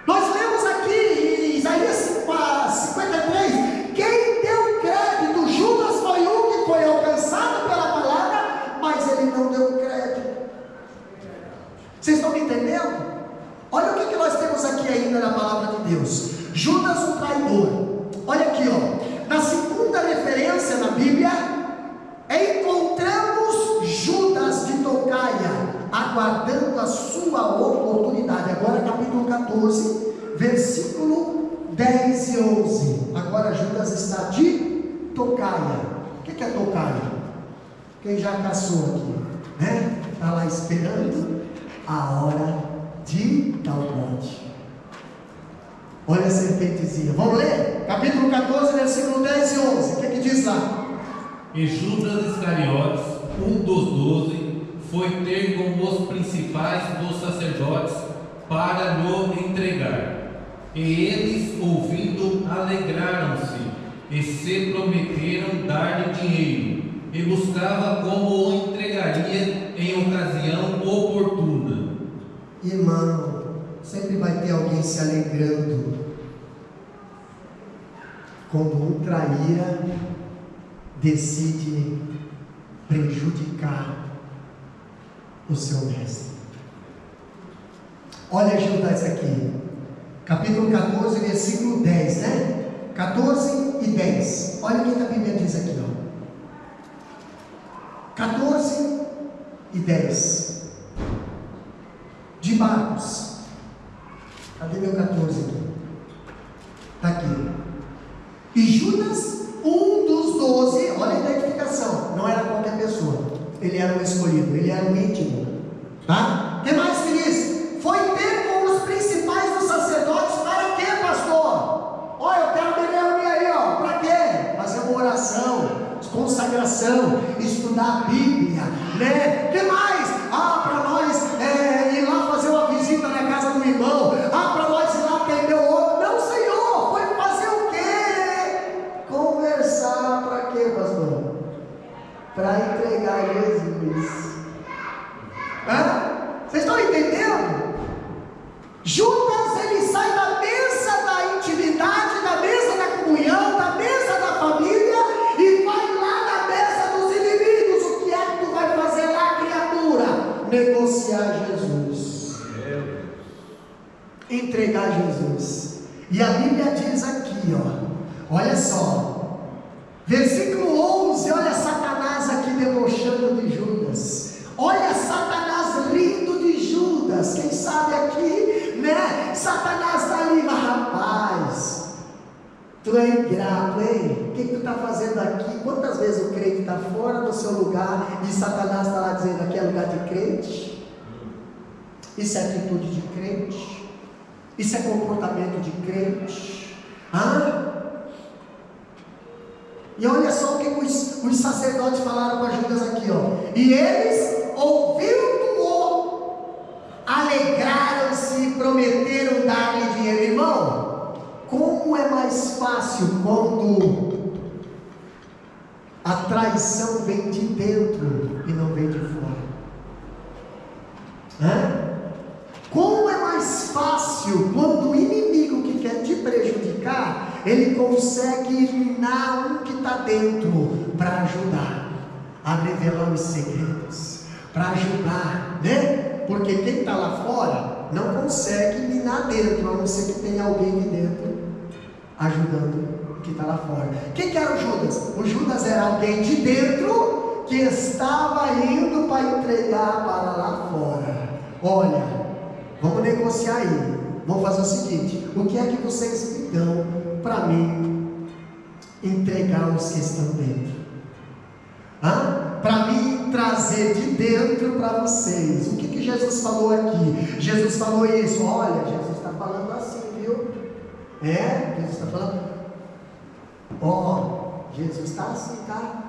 Nós lemos aqui em Isaías 53, quem deu crédito? Judas foi um que foi alcançado pela palavra, mas ele não deu crédito. Vocês estão me entendendo? Olha o que nós temos aqui ainda na palavra de Deus. Judas o traidor. Olha aqui, ó. Na segunda referência na Bíblia, encontramos Judas de tocaia, aguardando a sua oportunidade. Agora capítulo 14, versículo 10 e 11. Agora Judas está de tocaia. O que é tocaia? Quem já caçou aqui, né? Está lá esperando a hora de dar o monte. Olha a serpentezinha. Vamos ler? Capítulo 14, versículo 10 e 11. O que diz lá? E Judas Iscariotes, um dos 12, foi ter com os principais dos sacerdotes para lhe entregar. E eles, ouvindo, alegraram-se e se prometeram dar-lhe dinheiro, e buscava como o entregaria em ocasião oportuna. Irmão, sempre vai ter alguém se alegrando quando um traíra decide prejudicar o seu mestre. Olha Judas aqui, capítulo 14, versículo 10, né? 14 e 10. Olha o que a Bíblia diz aqui, ó. 14 e 10. De Marcos. Cadê meu 14 aqui? Está aqui. E Judas, um dos 12, olha a identificação, não era qualquer pessoa, ele era um escolhido, ele era um íntimo, tá? O que mais que diz? Foi ter com os principais dos sacerdotes. Para quê, pastor? Olha, eu quero me reunir aí, ó. Para quê? Fazer uma oração, consagração, estudar a Bíblia, né? O que mais? Para nós ir lá fazer uma visita na casa do irmão. Para nós ir lá atender o outro. Não, Senhor, foi fazer o quê? Conversar. Para quê, pastor? Para entregar Jesus. Vocês estão entendendo? Judas, ele sai da mesa da intimidade, da mesa da comunhão, da mesa da família, e vai lá na mesa dos inimigos. O que é que tu vai fazer lá, criatura? Negociar Jesus, entregar Jesus. E a Bíblia diz aqui, ó, olha só, versículo 11, olha Satanás aqui debochando de Judas, olha Satanás rindo de Judas. Quem sabe aqui, né, Satanás está ali, mas rapaz, tu é ingrato, hein? O que tu está fazendo aqui? Quantas vezes o crente está fora do seu lugar e Satanás está lá dizendo: aqui é lugar de crente? Isso é atitude de crente? Isso é comportamento de crente? E olha só o que os sacerdotes falaram para Judas aqui, ó. E eles, ouvindo-o, alegraram-se e prometeram dar-lhe dinheiro. Irmão, como é mais fácil quando a traição vem de dentro e não vem de fora? Como é mais fácil quando o inimigo que quer te prejudicar ele consegue eliminar um que está dentro para ajudar a revelar os segredos, para ajudar, né? Porque quem está lá fora não consegue eliminar dentro, a não ser que tenha alguém de dentro ajudando o que está lá fora. Quem que era o Judas? O Judas era alguém de dentro que estava indo para entregar para lá fora. Olha, vamos negociar aí. Vamos fazer o seguinte: o que é que vocês me dão para mim entregar os que estão dentro? Para mim trazer de dentro para vocês. O que Jesus falou aqui? Jesus falou isso. Olha, Jesus está falando assim, viu? Jesus está falando. Jesus está assim, tá?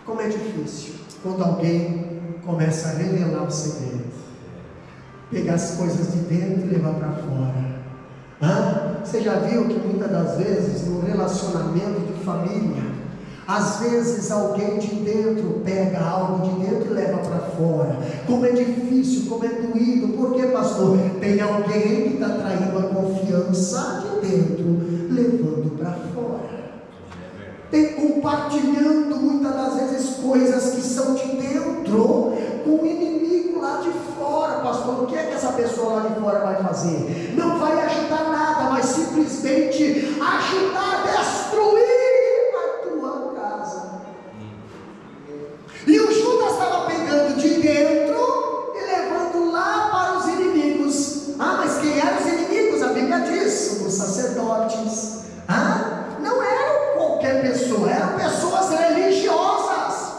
Como é difícil quando alguém começa a revelar o segredo, pegar as coisas de dentro e levar para fora. Você já viu que muitas das vezes no relacionamento de família, às vezes alguém de dentro pega algo de dentro e leva para fora. Como é difícil, como é doído. Por quê, pastor? Tem alguém que está traindo a confiança de dentro, levando para fora. Tem compartilhando muitas das vezes coisas que são de dentro com o inimigo lá de fora. Pastor, o que é que essa pessoa lá de fora vai fazer? Não vai ajudar nada, mas simplesmente ajudar a destruir a tua casa. E o Judas estava pegando de dentro e levando lá para os inimigos. Mas quem eram os inimigos? A Bíblia diz: os sacerdotes. Não eram qualquer pessoa, eram pessoas religiosas.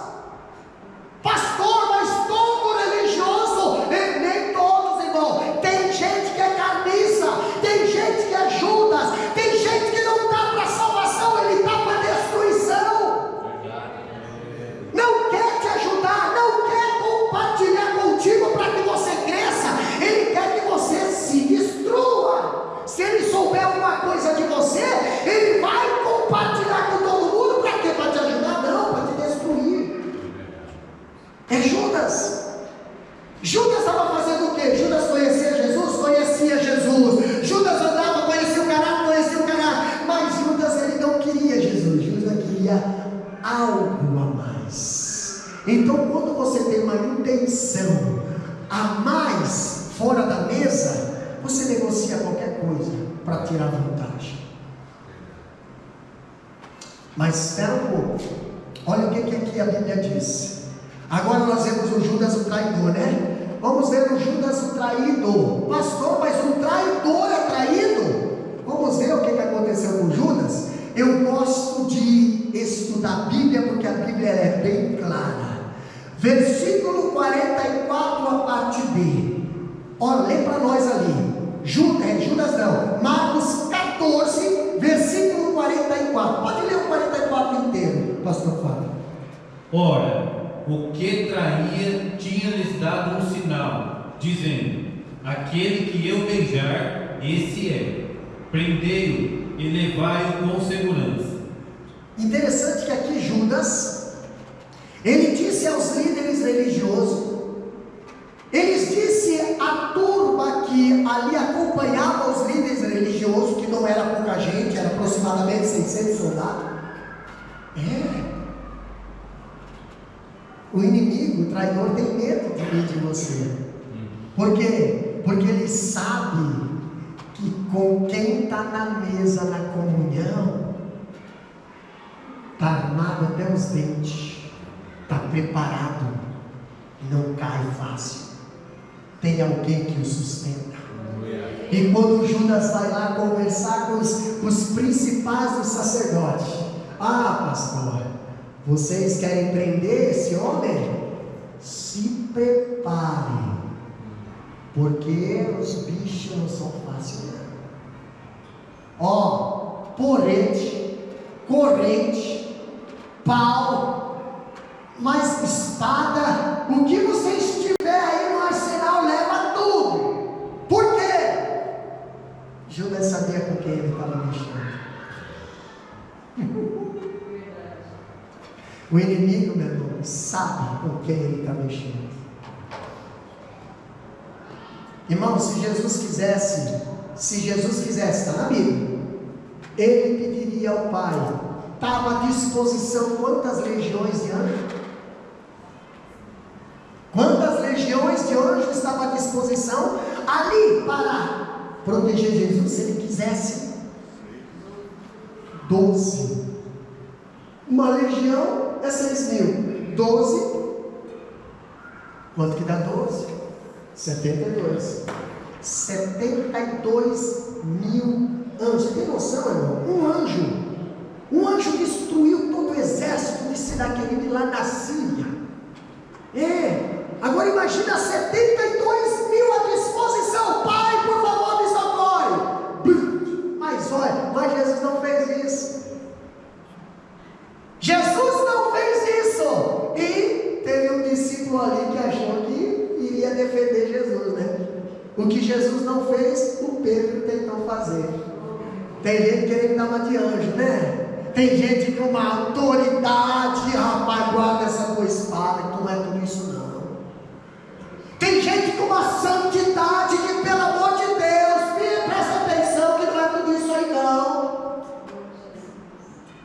Pastor, mas todo religioso, nem todos, irmão. Tem gente que é carniça, tem gente que é Judas, tem gente que não está para salvação, ele está para destruição. Não quer te ajudar, não quer compartilhar contigo para que você cresça, ele quer que você se destrua. Se ele souber alguma coisa de você, ele vai compartilhar com todo mundo. Para quê? Para te ajudar? Não, para te destruir. É Judas. Judas estava fazendo o quê? Judas conhecia Jesus? Conhecia Jesus. Judas andava, conhecia o caráter, mas Judas ele não queria Jesus. Judas queria algo a mais. Então quando você tem uma intenção a mais fora da mesa, você negocia qualquer coisa para tirar vantagem. Mas espera um pouco. Olha o que aqui a Bíblia diz. Agora nós vemos o Judas o traidor, né? Vamos ver o Judas o traído. Pastor, mas um traidor é traído? Vamos ver o que aconteceu com Judas. Eu gosto de estudar a Bíblia porque a Bíblia é bem clara. Versículo 44, a parte B. Olha, lê para nós ali. Judas não. Marcos 14, versículo 44. Pode ler o 44 inteiro, pastor Fábio. Ora, o que traía tinha-lhes dado um sinal, dizendo: aquele que eu beijar, esse é. Prendei-o e levai-o com segurança. Interessante que aqui Judas, ele disse aos líderes religiosos, ele disse à turma que ali acompanhava os líderes religiosos, que não era pouca gente, era aproximadamente 600 soldados. O inimigo, o traidor, tem medo também de você. Por quê? Porque ele sabe que com quem está na mesa, na comunhão, está armado até os dentes, está preparado, não cai fácil. Tem alguém que o sustenta. E quando Judas vai lá conversar com os principais dos sacerdotes: pastor, vocês querem prender esse homem? Se preparem, porque os bichos não são fáceis, não. Porrete, corrente, pau, mais espada, o que vocês tiver aí no arsenal, leva tudo. Por quê? Judas sabia com quem ele estava mexendo. O inimigo, meu irmão, sabe com quem ele está mexendo. Irmão, se Jesus quisesse, está na Bíblia, ele pediria ao Pai. Estava à disposição quantas legiões de anjos? Quantas legiões de anjos estavam à disposição ali para proteger Jesus, se ele quisesse? 12. Uma legião é 6.000. 12. Quanto que dá 12? 72. 72.000 anjos. Você tem noção, irmão? Um anjo destruiu todo o exército de Senaqueribe lá na Síria. Agora imagina 72.000 à disposição. Pai, por favor, me socorre. Mas Jesus não fez isso. Jesus não fez isso. E teve um discípulo ali que achou que iria defender Jesus, né? O que Jesus não fez, o Pedro tentou fazer. Tem gente querendo dar uma de anjo, né? Tem gente com uma autoridade, rapaz, guarda essa tua espada, que não é tudo isso não. Tem gente com uma santidade que, pelo amor de Deus, presta atenção que não é tudo isso aí não.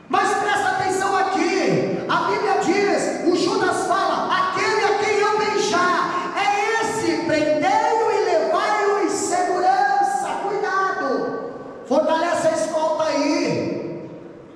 Mas presta atenção aqui, a Bíblia diz, o Judas fala, aquele a quem eu beijar, é esse, prendei-o e levai-o em segurança, cuidado, fortalece a escolta aí,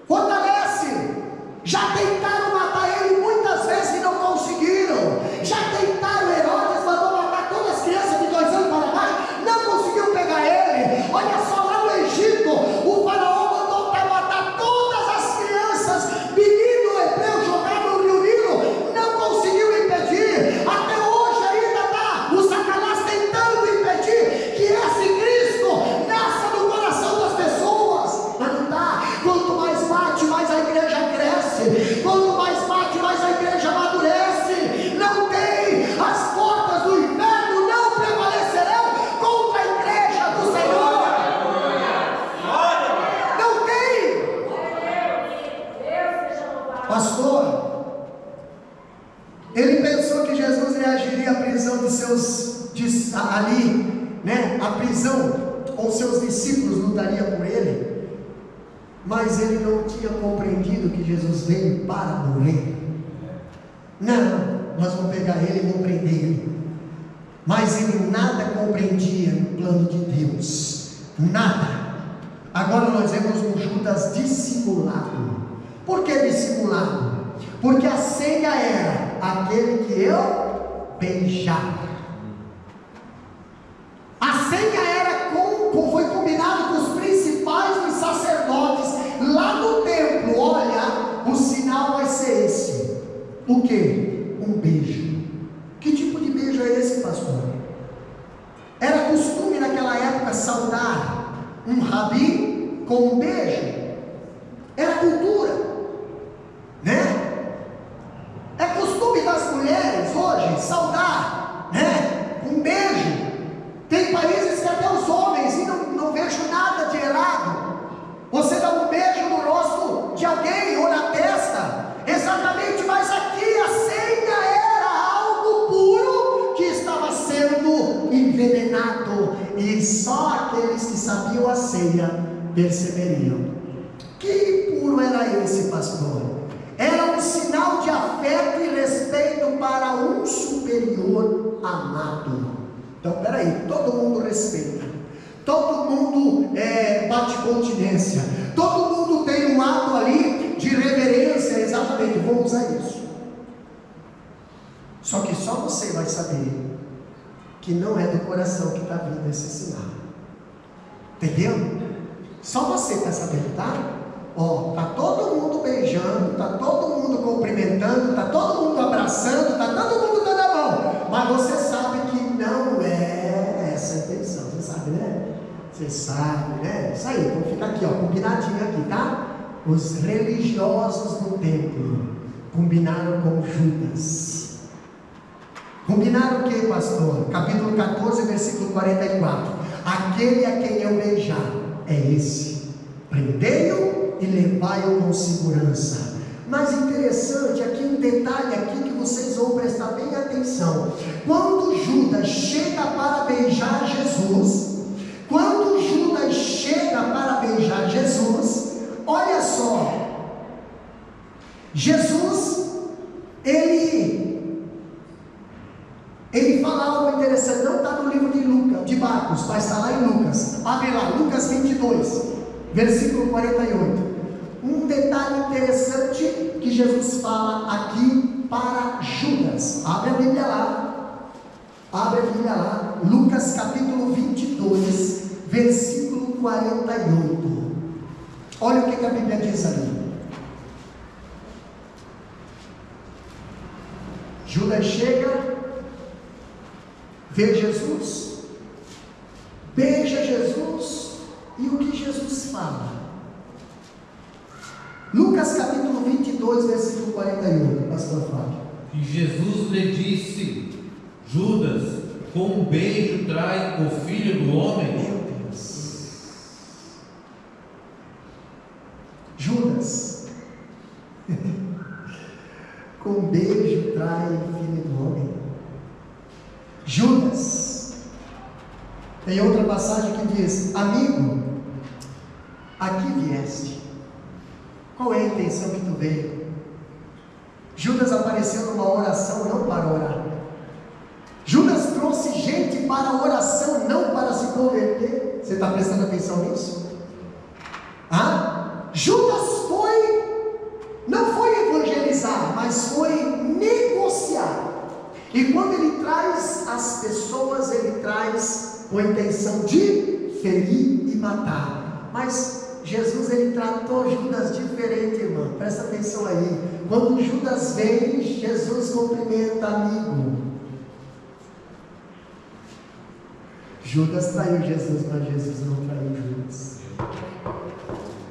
fortalece. Já tentaram matar ele muitas vezes e não conseguiram, já tentaram, Herodes mandou matar todas as crianças de 2 anos para baixo, não conseguiu pegar ele. Olha só, lá no Egito, o faraó mandou para matar todas as crianças, menino hebreu jogado no Rio Nilo, não conseguiu impedir. Até hoje ainda está o Satanás tentando impedir que esse Cristo nasça no coração das pessoas, mas não dá. Quanto mais bate, mais a igreja cresce. Quanto mais bate, mais a igreja amadurece. Não tem, as portas do inferno não prevalecerão contra a igreja do Senhor. Não tem. Pastor, ele pensou que Jesus reagiria à prisão de seus ali, né? A prisão, ou seus discípulos lutariam por ele. Mas ele não tinha compreendido que Jesus veio para morrer. Não, nós vamos pegar ele e vamos prender ele. Mas ele nada compreendia no plano de Deus. Nada. Agora nós vemos um Judas dissimulado. Por que dissimulado? Porque a senha era aquele que eu beijar. A senha era foi combinado com os principais dos sacerdotes lá no templo. Olha, o sinal vai ser esse. O que? Um beijo. Que tipo de beijo é esse, pastor? Era costume naquela época saudar um rabi com um beijo. Era cultura, né? É costume das mulheres hoje saudar, né? Um beijo. Tem países que até os homens, e não vejo nada de errado, você dá um beijo no rosto de alguém ou na testa, exatamente, mas aqui a senha era algo puro que estava sendo envenenado, e só aqueles que sabiam a senha perceberiam. Que puro era esse, pastor? Era um sinal de afeto e respeito para um superior amado. Então, peraí, todo mundo respeita, todo mundo bate continência, todo mundo tem um ato ali de reverência, exatamente, vamos usar isso. Só que só você vai saber que não é do coração que está vindo esse sinal, entendeu? Só você está sabendo, tá? Ó, tá todo mundo beijando, tá todo mundo cumprimentando, tá todo mundo abraçando, tá todo mundo dando a mão, mas você sabe que não é essa a intenção, você sabe, né? Você sabe, né? Isso aí, vamos ficar aqui, ó, combinadinho aqui, tá? Os religiosos no templo combinaram com Judas. Combinaram o que, pastor? Capítulo 14, versículo 44. Aquele a quem eu beijar é esse. Prendei-o e levai-o com segurança. Mas interessante, aqui um detalhe aqui que vocês vão prestar bem atenção. Quando Judas chega para beijar Jesus, Jesus, ele fala algo interessante, não está no livro de Marcos, mas está lá em Lucas. Abre lá, Lucas 22, versículo 48. Um detalhe interessante que Jesus fala aqui para Judas. Abre a Bíblia lá, Lucas capítulo 22, versículo 48. Olha o que a Bíblia diz ali. Judas chega, vê Jesus, beija Jesus, e o que Jesus fala? Lucas capítulo 22, versículo 48, pastor Fábio. E Jesus lhe disse: Judas, com um beijo trai o filho do homem? Meu Deus. Judas, com um beijo trai o filho do homem. Judas, tem outra passagem que diz: amigo, aqui vieste. Qual é a intenção que tu veio? Judas apareceu numa oração não para orar. Judas trouxe gente para a oração, não para se converter. Você está prestando atenção nisso? Judas não foi evangelizar, mas foi negociar. E quando ele traz as pessoas, ele traz com a intenção de ferir e matar. Mas Jesus, ele tratou Judas diferente, irmão. Presta atenção aí. Quando Judas vem, Jesus cumprimenta, amigo. Judas traiu Jesus, mas Jesus não traiu Judas.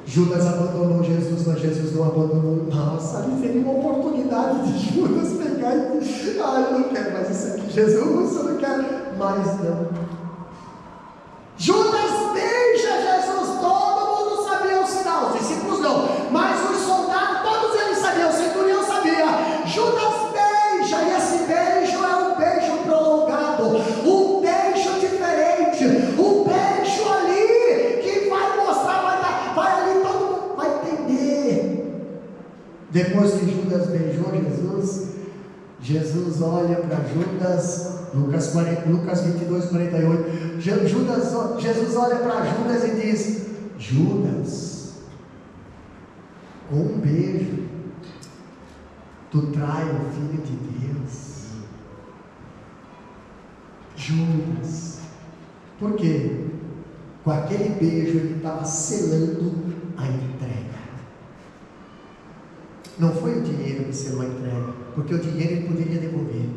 Judas abandonou Jesus, mas Jesus não abandonou. Nossa, ali seria uma oportunidade de Judas pegar e eu não quero mais isso aqui, Jesus, eu não quero mais não. Judas beija Jesus, todo mundo sabia o sinal, os discípulos não, mas os soldados, todos eles sabiam, o centurião sabia. Judas beija, e esse beijo é um beijo prolongado, um beijo diferente, um beijo ali que vai mostrar, vai ali, todo mundo vai entender. Depois que Judas beijou Jesus olha para Judas, Lucas 22, 48. Jesus olha para Judas e diz: Judas, com um beijo, tu trai o Filho de Deus. Judas, por quê? Com aquele beijo ele estava selando a entrega. Não foi o dinheiro que selou a entrega, porque o dinheiro ele poderia devolver.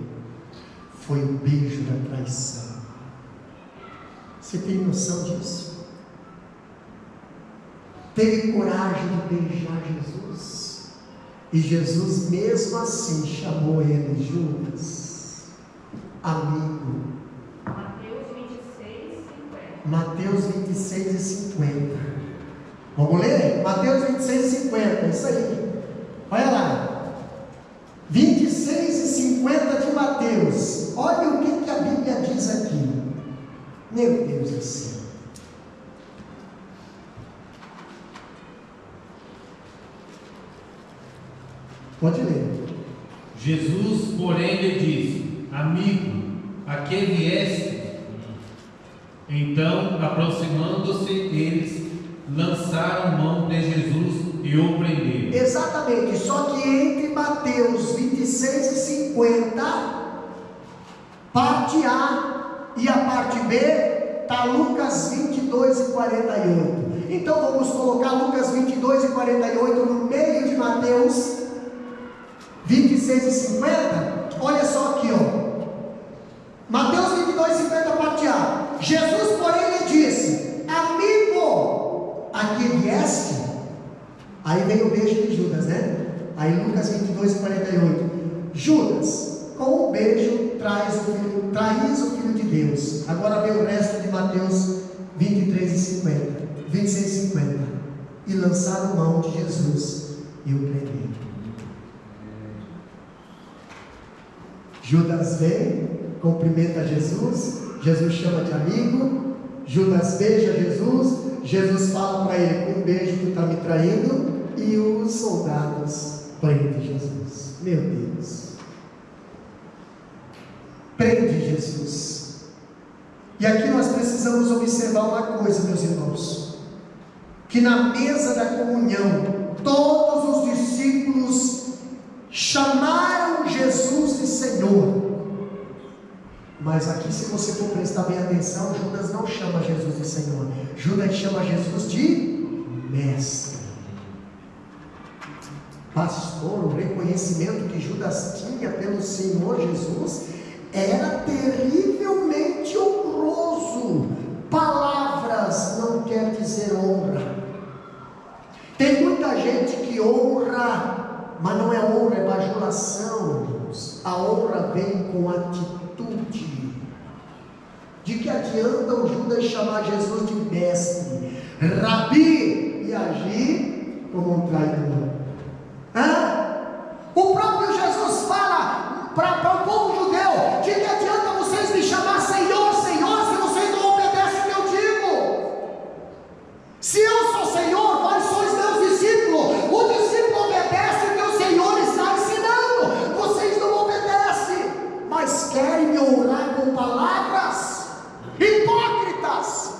Foi o beijo da traição. Você tem noção disso? Teve coragem de beijar Jesus, e Jesus mesmo assim chamou ele: Judas, amigo. Mateus 26 e 50. Vamos ler? Mateus 26 e 50, isso aí. Olha lá, 26 e 50 de Mateus. Olha o que a Bíblia diz aqui. Meu Deus do céu. Pode ler. Jesus, porém, lhe disse: Amigo, a que vieste? Então, aproximando-se, eles lançaram mão de Jesus e o prenderam. Exatamente, só que entre Mateus 26 e 50, parte A e a parte B, está Lucas 22 e 48. Então vamos colocar Lucas 22 e 48 no meio de Mateus 26 e 50. Olha só aqui, Mateus 22 e 50, parte A. Jesus, porém, lhe disse: Amigo, a que vieste? Aí vem o beijo de Judas, né? Aí Lucas 22 e 48. Judas, com um beijo traz o Filho de Deus. Agora vem o resto de Mateus 23 e 50, 26 e 50. E lançaram mão de Jesus e o prenderam. Judas vem, cumprimenta Jesus, Jesus chama de amigo, Judas beija Jesus, Jesus fala para ele: com um beijo tu está me traindo, e os soldados Prende Jesus, meu Deus, prende Jesus. E aqui nós precisamos observar uma coisa, meus irmãos, que na mesa da comunhão, todos os discípulos chamaram Jesus de Senhor, mas aqui, se você for prestar bem atenção, Judas não chama Jesus de Senhor, Judas chama Jesus de Mestre. Pastor, o reconhecimento que Judas tinha pelo Senhor Jesus era terrivelmente honroso. Palavras não quer dizer honra. Tem muita gente que honra, mas não é honra, é bajulação, irmãos. A honra vem com atitude. De que adianta o Judas chamar Jesus de mestre, rabi, e agir como um traidor? O próprio Jesus fala para o povo judeu: de que adianta vocês me chamar Senhor, Senhor, se vocês não obedecem o que eu digo? Se eu sou Senhor, vós sois meus discípulos. O discípulo obedece o que o Senhor está ensinando. Vocês não obedecem, mas querem me honrar com palavras. Hipócritas,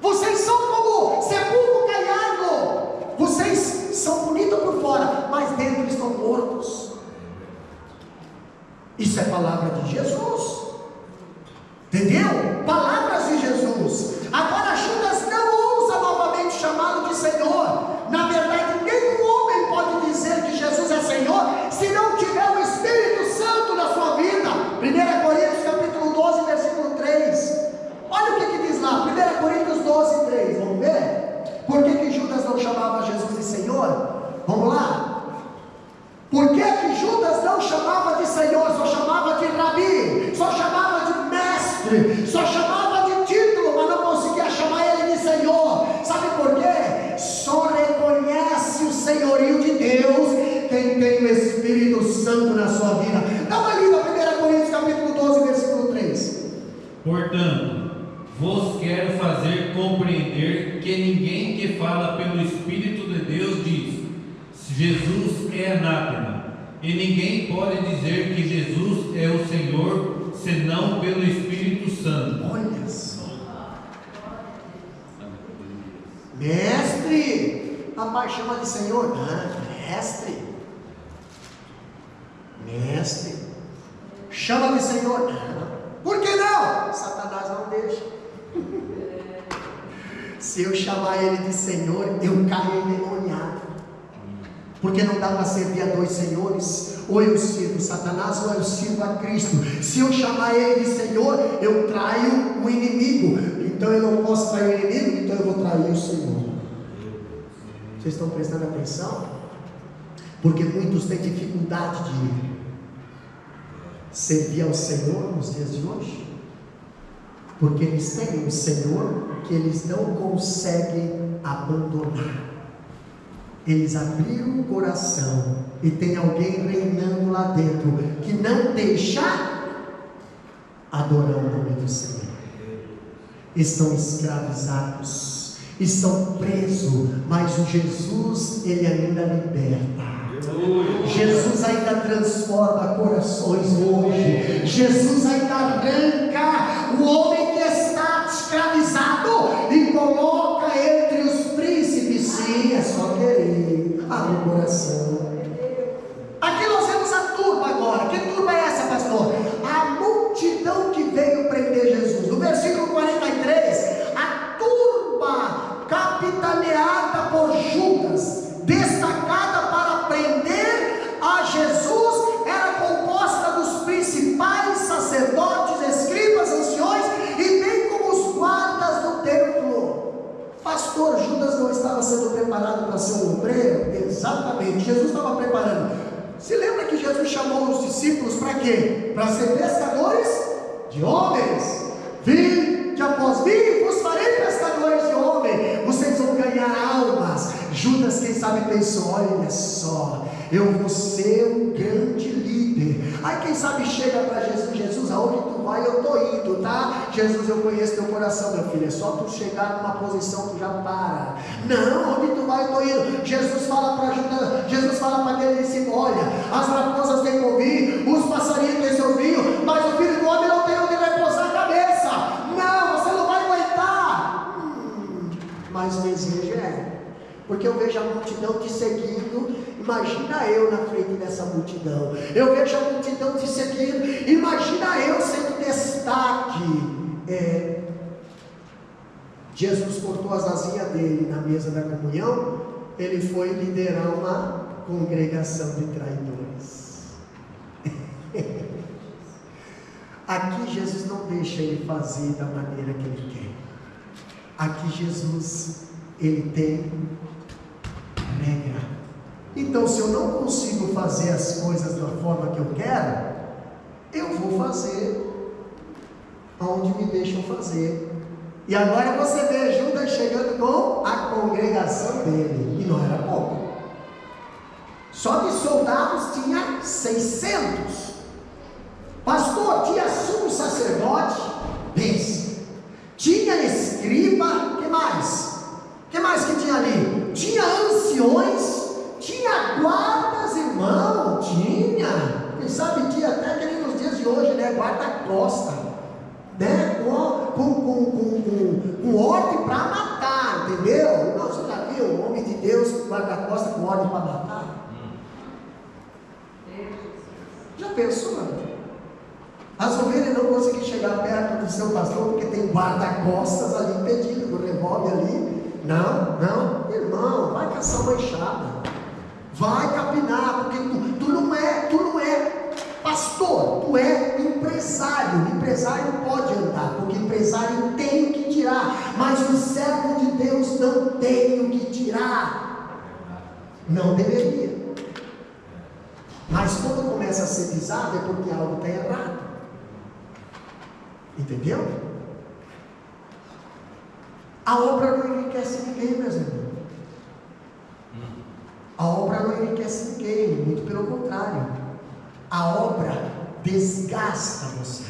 vocês são como sepulcro caiado. Vocês são bonitos por fora, mas dentro estão mortos. Isso é palavra de Jesus, entendeu? Palavras de Jesus. Agora Judas não ousa novamente chamá-lo de Senhor. Na verdade, nenhum homem pode dizer que Jesus é Senhor se não tiver o Espírito Santo na sua vida. 1 Coríntios capítulo 12, versículo 3. Olha o que diz lá, 1 Coríntios 12, 3. Vamos ver? Por que Judas não chamava Jesus de Senhor? Vamos lá. Por que Judas não chamava de Senhor, só chamava de Rabi, só chamava de Mestre, só chamava de título, mas não conseguia chamar ele de Senhor? Sabe por quê? Só reconhece o senhorio de Deus quem tem o Espírito Santo na sua vida. Dá uma lida, 1 Coríntios capítulo 12, versículo 3. Portanto, vos quero fazer compreender que ninguém que fala pelo Espírito de Deus diz: Jesus é anátema, e ninguém pode dizer que Jesus é o Senhor, senão pelo Espírito Santo. Olha só, mestre, rapaz, chama de Senhor, mestre, mestre, chama de Senhor, por que não? Satanás não deixa. Se eu chamar ele de Senhor, eu caio endemoniado. Porque não dá para servir a dois senhores. Ou eu sirvo Satanás, ou eu sirvo a Cristo. Se eu chamar ele de Senhor, eu traio o inimigo. Então eu não posso trair o inimigo, então eu vou trair o Senhor. Vocês estão prestando atenção? Porque muitos têm dificuldade de servir ao Senhor nos dias de hoje, porque eles têm um Senhor que eles não conseguem abandonar. Eles abriram o coração e tem alguém reinando lá dentro que não deixa adorar o nome do Senhor. Estão escravizados, estão presos, mas o Jesus, ele ainda liberta. Jesus ainda transforma corações hoje. Jesus ainda arranca o homem que está escravizado e coloca entre os príncipes. Sim, é só querer abrir o coração. Aqui nós vemos a turma agora. Que turma é essa, pastor? A multidão que veio prender Jesus. No versículo 43, a turma capitaneada por Judas, destacada para prender a Jesus, era composta dos principais sacerdotes, escribas, anciões e bem como os guardas do templo. Pastor, Judas não estava sendo preparado para ser um obreiro? Exatamente, Jesus estava preparando. Se lembra que Jesus chamou os discípulos para quê? Para ser pescadores de homens. Vinde após mim, vos farei pescadores de homens. Vocês vão ganhar almas. Judas, quem sabe, pensou: olha só, eu vou ser um grande líder. Aí quem sabe chega para Jesus: Jesus, aonde tu vai, eu estou indo, tá? Jesus, eu conheço teu coração, meu filho, é só tu chegar numa posição, tu já para. Não, onde tu vai, eu estou indo. Jesus fala para Judas, Jesus fala para aquele discípulo: olha, as raposas têm que ouvir, os passarinhos têm seu vinho, mas o filho do homem não tem onde repousar a cabeça. Não, você não vai aguentar. Mas o desejo porque eu vejo a multidão te seguindo. Imagina eu na frente dessa multidão. Eu vejo a multidão te seguindo. Imagina eu sendo destaque. Jesus cortou as asinhas dele na mesa da comunhão. Ele foi liderar uma congregação de traidores. Aqui Jesus não deixa ele fazer da maneira que ele quer. Aqui Jesus, ele tem regra. Então, se eu não consigo fazer as coisas da forma que eu quero, eu vou fazer onde me deixam fazer. E agora você vê Judas chegando com a congregação dele, e não era pouco. Só de soldados tinha 600. Pastor, tinha sumo sacerdote, pense. Tinha escriba, que mais? Que mais que tinha ali? Tinha anciões, tinha guardas, irmão, tinha. Quem sabe tinha até que nem nos dias de hoje, né? Guarda-costa, né? Com ordem para matar, entendeu? Não, você já viu o homem de Deus com guarda-costa com ordem para matar? Já pensou, mano? As ovelhas não conseguiam chegar perto do seu pastor porque tem guarda-costas ali impedindo, do revólver ali. Não, irmão, vai caçar uma enxada, vai capinar, porque tu não é pastor, tu é empresário. Empresário pode andar, porque empresário tem o que tirar, mas o servo de Deus não tem o que tirar, não deveria. Mas quando começa a ser pisado é porque algo está errado, entendeu? A obra não enriquece ninguém, meus irmãos. A obra não enriquece ninguém, muito pelo contrário. A obra desgasta você,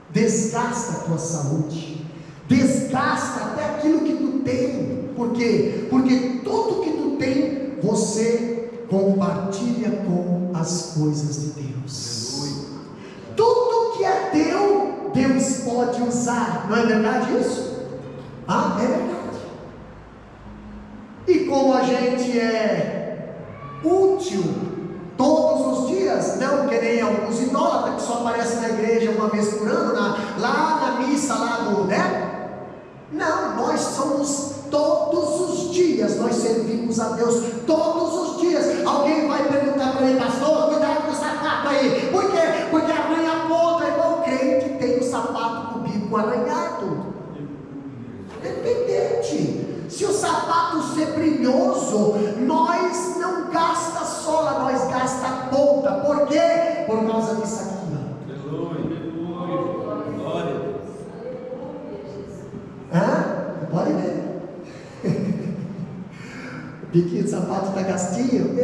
desgasta a tua saúde, desgasta até aquilo que tu tem. Por quê? Porque tudo que tu tem, você compartilha com as coisas de Deus. Tudo que é teu, Deus pode usar. Não é verdade isso? É verdade. E como a gente é útil todos os dias, não que nem alguns idólatras que só aparecem na igreja uma vez por ano, lá na missa, lá no, né? Não, nós somos todos os dias, nós servimos a Deus todos os dias. Alguém vai perguntar para ele: pastor, cuidado com o sapato aí. Por quê? Porque arranha a ponta. Igual o crente tem o sapato com o bico arranhado. Dependente. Se o sapato ser brilhoso, nós não gasta a sola, nós gasta a ponta. Por quê? Por causa disso aqui, ó. Glória. Pode ver. O biquinho do sapato está gastinho?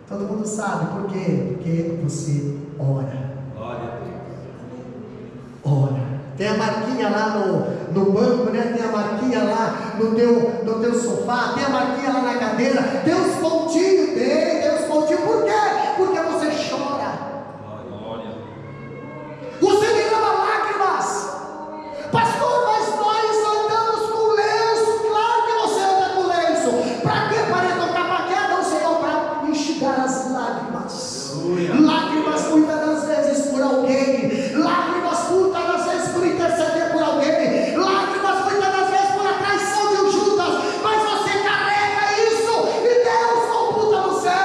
Todo mundo sabe. Por quê? Porque você ora. Glória. Ora. Tem a marquinha lá no banco, né? Tem a marquinha lá no teu sofá, tem a marquinha lá na cadeira, tem os pontinhos, tem os pontinhos. Por quê? Porque você chora. Glória. Você derrama lágrimas. Pastor, mas nós andamos com lenço. Claro que você anda com lenço. Para quê? Para tocar paquera? Não, Senhor, para enxugar as lágrimas. Lágrimas muitas das vezes por alguém. Lágrimas muitas das vezes por interceder por alguém. Lágrimas muitas das vezes por a traição de um Judas. Mas você carrega isso e Deus computa no céu.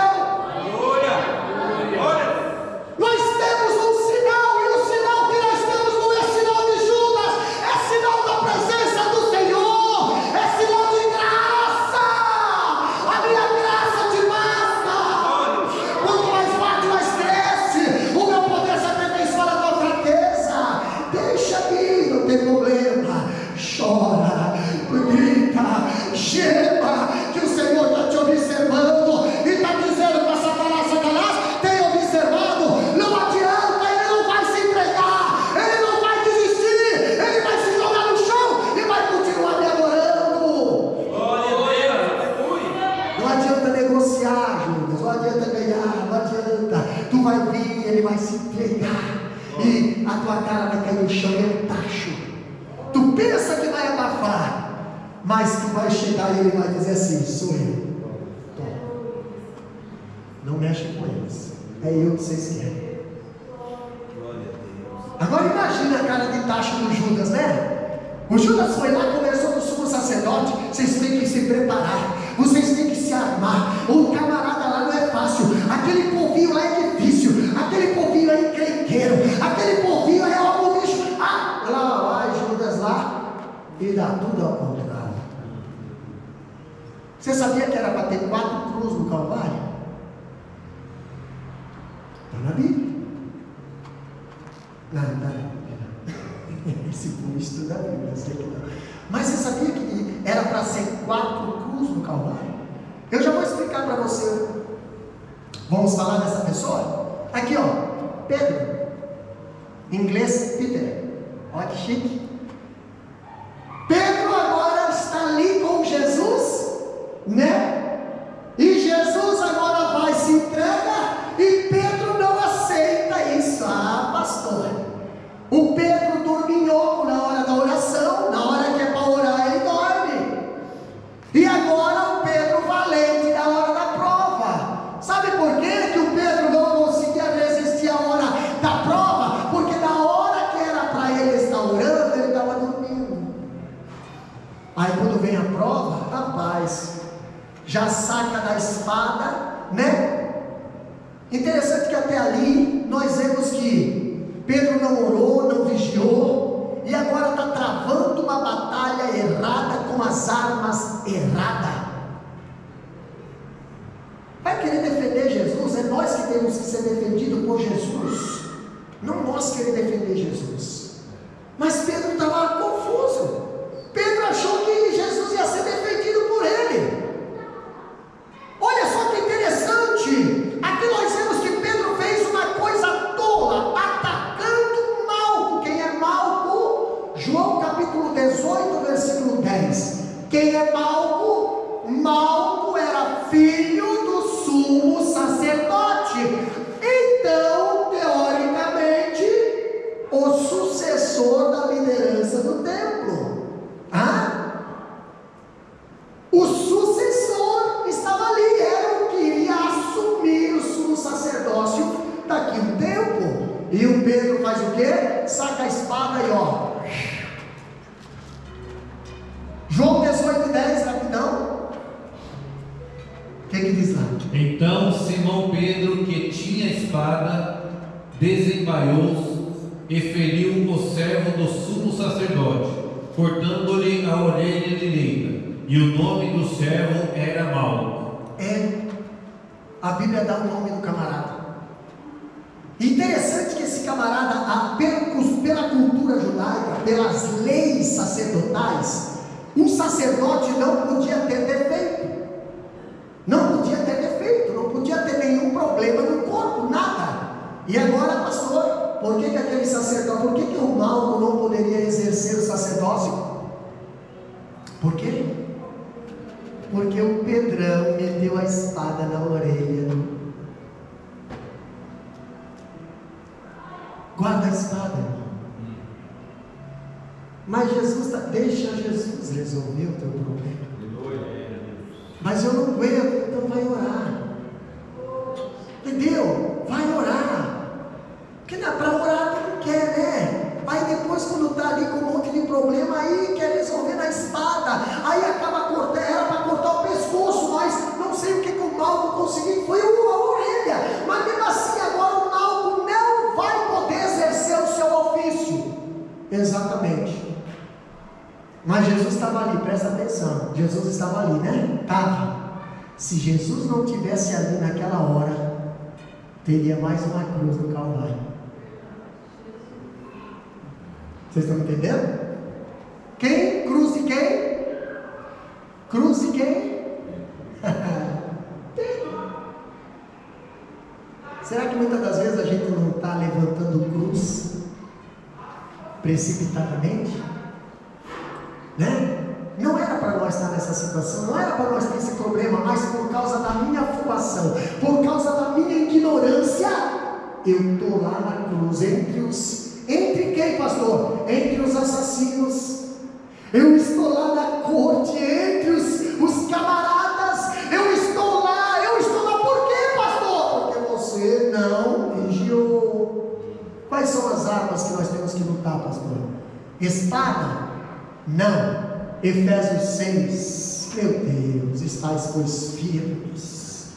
não adianta ganhar, não adianta. Tu vai vir, ele vai se entregar e a tua cara vai cair no chão e é um tacho. Tu pensa que vai abafar, mas tu vai chegar e ele vai dizer assim: sou eu. Não mexe com eles, é eu que vocês querem. Agora imagina a cara de tacho do Judas, né? O Judas foi lá, conversou com o sumo sacerdote: vocês têm que se preparar, vocês têm que se armar. O camarada lá não é fácil, aquele povinho lá é difícil, aquele povinho é encrenqueiro, aquele povinho é algo bicho. Ah, lá vai Judas lá e dá tudo ao contrário. Você sabia que era para ter 4 cruzes no Calvário? Está na Bíblia. Não, não. Esse povo estuda a Bíblia, sei que não. Mas você sabia que era para ser 4 cruzes no Calvário? Eu já vou explicar para você. Vamos falar dessa pessoa? Aqui ó, Pedro. Em inglês, Peter. Olha que chique. Pedro agora está ali com Jesus, né? E Jesus agora vai se entregar e Pedro não aceita isso. Ah, pastor, o Pedro dorminhoco na hora da oração, na hora que é para orar ele dorme. E agora o Pedro valente na hora da prova. Sabe por quê que o Pedro não conseguia resistir à hora da prova? Porque na hora que era para ele estar orando, ele estava dormindo. Aí quando vem a prova, rapaz, já saca da espada, né? Interessante que até ali nós vemos que Pedro não orou, não vigiou, e agora está travando uma batalha errada com as armas erradas. Vai querer defender Jesus? É nós que temos que ser defendidos por Jesus, não nós querer defender Jesus. Mas Pedro estava confuso. Pedro achou que Jesus ia ser defendido por ele. Olha só que interessante. Aqui nós vemos que Pedro fez uma coisa tola, atacando Malco. Quem é Malco? João capítulo 18, versículo 10. Quem é Malco? Malco era filho do sumo sacerdote. Então, teoricamente, o sucessor da liderança do templo. O sucessor estava ali, era o que iria assumir o sumo sacerdócio daqui a um tempo. E o Pedro faz o quê? Saca a espada e ó. João 18:10, rapidão. O que diz lá? Então Simão Pedro, que tinha a espada, desembaiou-se e feriu o servo do sumo sacerdote, cortando-lhe a orelha direita. E o nome do servo era Malco. A Bíblia dá o nome do camarada. Interessante que esse camarada, pela cultura judaica, pelas leis sacerdotais, um sacerdote não podia ter defeito. Não podia ter defeito, não podia ter nenhum problema no corpo, nada. E agora, pastor, por que aquele sacerdote, por que o Malco não poderia exercer o sacerdócio? Por quê? Porque o Pedrão meteu a espada na orelha. Guarda a espada. Mas deixa Jesus resolver o teu problema. Mas eu não aguento, então vai orar. Entendeu? Vai orar. Porque para orar tu não quer, né? Aí depois quando está ali com um monte de problema, aí quer resolver na espada. Aí acaba cortando, era para cortar o pescoço, mas não sei o que o Malco conseguiu, foi a orelha. Mas mesmo assim agora o Malco não vai poder exercer o seu ofício. Exatamente. Mas Jesus estava ali, presta atenção. Jesus estava ali, né? Estava. Se Jesus não tivesse ali naquela hora, teria mais uma cruz no Calvário. Vocês estão entendendo? Quem? Cruz de quem? Cruz de quem? Será que muitas das vezes a gente não está levantando cruz precipitadamente? Né? Não era para nós nós estar nessa situação, não era para nós ter esse problema, mas por causa da minha afobação, por causa da minha ignorância, eu estou lá na cruz, entre quem, pastor? Entre os assassinos. Eu estou lá na corte, entre os camaradas. Eu estou lá por quê, pastor? Porque você não vigiou. Quais são as armas que nós temos que lutar, pastor? Espada? Não. Efésios 6, meu Deus, estáis pois firmes,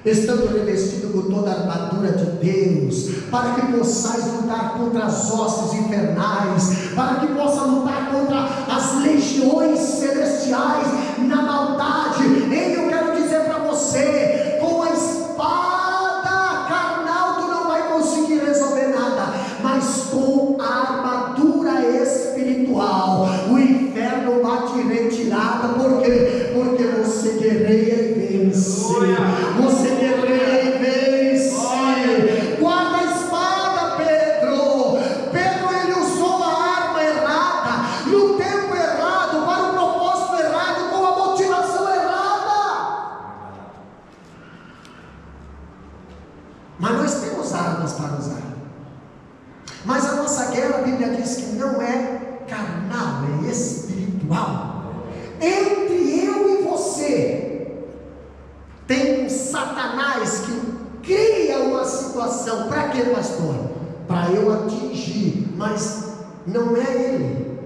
estando revestido com toda a armadura de Deus, para que possais lutar contra as hostes infernais, para que possa lutar contra as legiões celestiais na maldade. E eu quero dizer para você, com a espada carnal tu não vai conseguir resolver nada, mas com a armadura espiritual, o inferno bate em retirada. Por quê? Porque você guerreia e vence. Você guerreia e vence. Guarda a espada, Pedro. Pedro, ele usou a arma errada, no tempo errado, para o propósito errado, com a motivação errada. Mas nós temos armas para usar. Mas a nossa guerra, a Bíblia diz que não é carnal, é espiritual. Entre eu e você tem um Satanás que cria uma situação. Para quê, pastor? Para eu atingir, mas não é ele,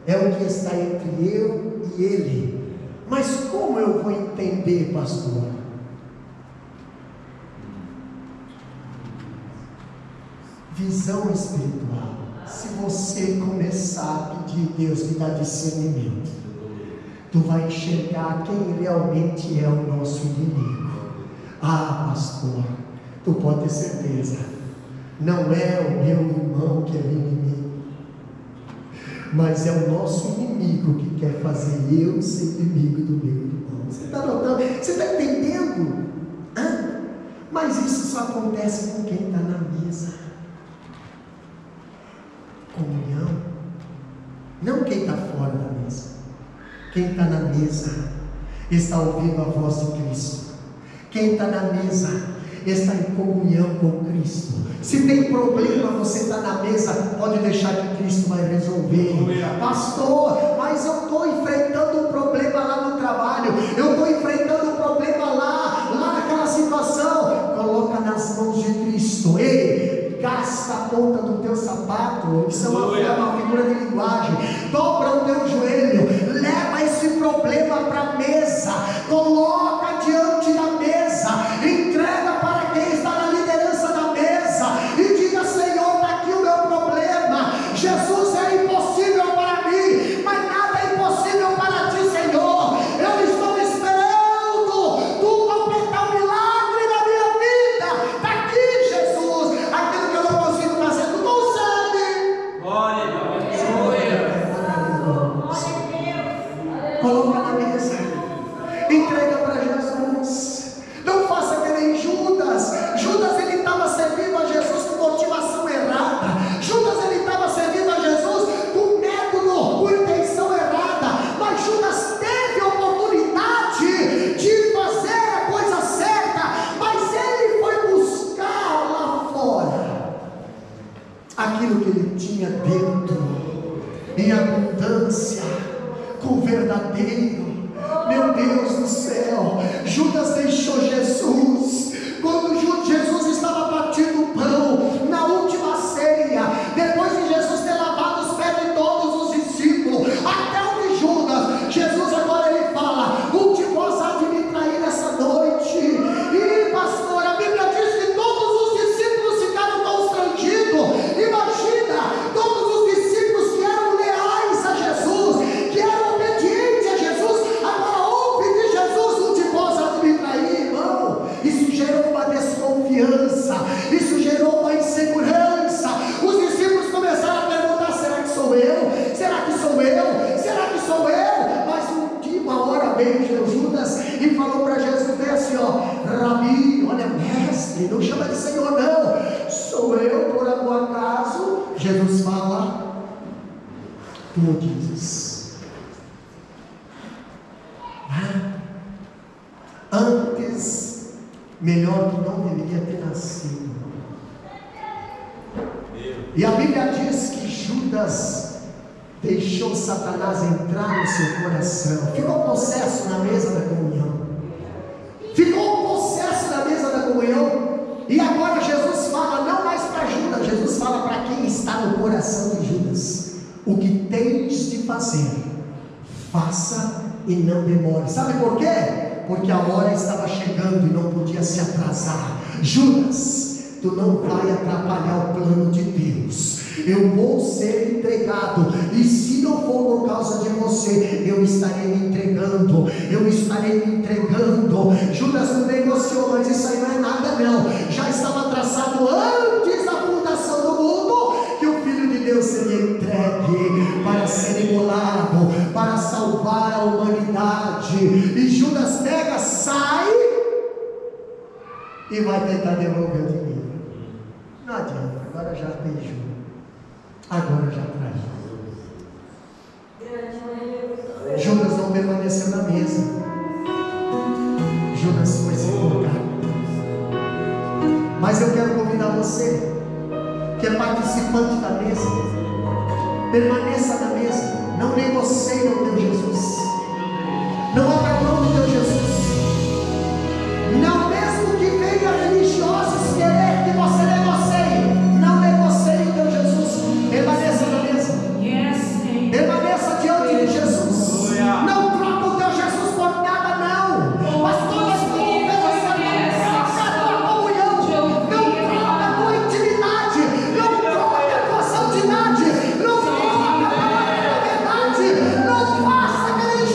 é o que está entre eu e ele. Mas como eu vou entender, pastor? Visão espiritual. Se você começar a pedir, Deus me dá discernimento, tu vai enxergar quem realmente é o nosso inimigo. Ah, pastor, tu pode ter certeza, não é o meu irmão que é o inimigo, mas é o nosso inimigo que quer fazer eu ser inimigo do meu irmão. Você está notando? Você está entendendo? Mas isso só acontece com quem está na mesa. Comunhão, não quem está fora da mesa. Quem está na mesa está ouvindo a voz de Cristo. Quem está na mesa está em comunhão com Cristo. Se tem problema, você está na mesa, pode deixar que Cristo vai resolver. Pastor, mas eu estou enfrentando um problema lá no trabalho, eu estou enfrentando um problema lá naquela situação. Coloca nas mãos de Cristo. Ei, gasta a ponta do teu sapato, isso é uma figura de linguagem. Dobra o teu joelho, leva esse problema para a mesa, coloca diante da mesa, entrega para quem está na liderança da mesa e diga: Senhor, está aqui o meu problema. Jesus, é impossível para mim, mas nada é impossível para ti, Senhor. Eu estou esperando tu completar o milagre na minha vida. Está aqui, Jesus, aquilo que eu não consigo fazer, tu consegue. Glória a Deus. Coloca na mesa, entrega para Jesus. Não faça que nem Judas. Judas, ele estava servindo a Jesus com motivação errada. Judas, ele estava servindo a Jesus com método, com intenção errada. Mas Judas teve a oportunidade de fazer a coisa certa, mas ele foi buscar lá fora aquilo que ele tinha dentro, em abundância, com verdadeiro. Meu Deus do céu, Judas deixou Jesus. Quando Jesus estava partindo o pão na última ceia, depois de Jesus ter lavado os pés de todos os discípulos, até o de Judas, Jesus agora ele fala: um de vós há de me trair essa noite. E pastor, a Bíblia diz que todos os discípulos ficaram constrangidos. Imagina, todos os discípulos que eram leais a Jesus, que eram obedientes a Jesus, agora ouve de Jesus: um de vós há de me trair, irmão. Isso gerou uma desconfiança, isso gerou uma insegurança. Os discípulos começaram a perguntar: será que sou eu? Será que sou eu? Será que sou eu? Mas uma hora veio Judas e falou para Jesus bem assim: Rabi, olha, mestre, não chama de Senhor não, sou eu por algum acaso? Jesus fala: tu dizes. Antes, melhor que não deveria ter nascido. E a Bíblia diz que Judas deixou Satanás entrar no seu coração. Ficou possesso na mesa da comunhão. Ficou possesso na mesa da comunhão. E agora Jesus fala não mais para Judas, Jesus fala para quem está no coração de Judas: o que tens de fazer, faça e não demore. Sabe por quê? Porque a hora estava chegando e não podia se atrasar. Judas, tu não vai atrapalhar o plano de Deus. Eu vou ser entregado, e se não for por causa de você, eu estarei me entregando. Judas não negociou, mas isso aí não é nada não. Já estava traçado antes da fundação do mundo que o Filho de Deus seria entregue para ser imolado, para salvar a humanidade. E Judas pega, sai e vai tentar devolver o dinheiro. Não adianta, agora já beijou, agora já traiu. Judas não permaneceu na mesa. Judas foi se colocar. Mas eu quero convidar você, que é participante da mesa, permaneça na mesa. Não negocie o teu Jesus. Não abra mão do teu Jesus. Não, mesmo que venha religiosos querer que você negocie, não negocie o teu Jesus. Permaneça na mesa. Permaneça diante de Jesus. Não troca o teu Jesus por nada, não. Pastor, mas como você não troca a tua comunhão, não troca a tua intimidade, não troca a tua santidade, não troca a palavra da verdade, não faça aquele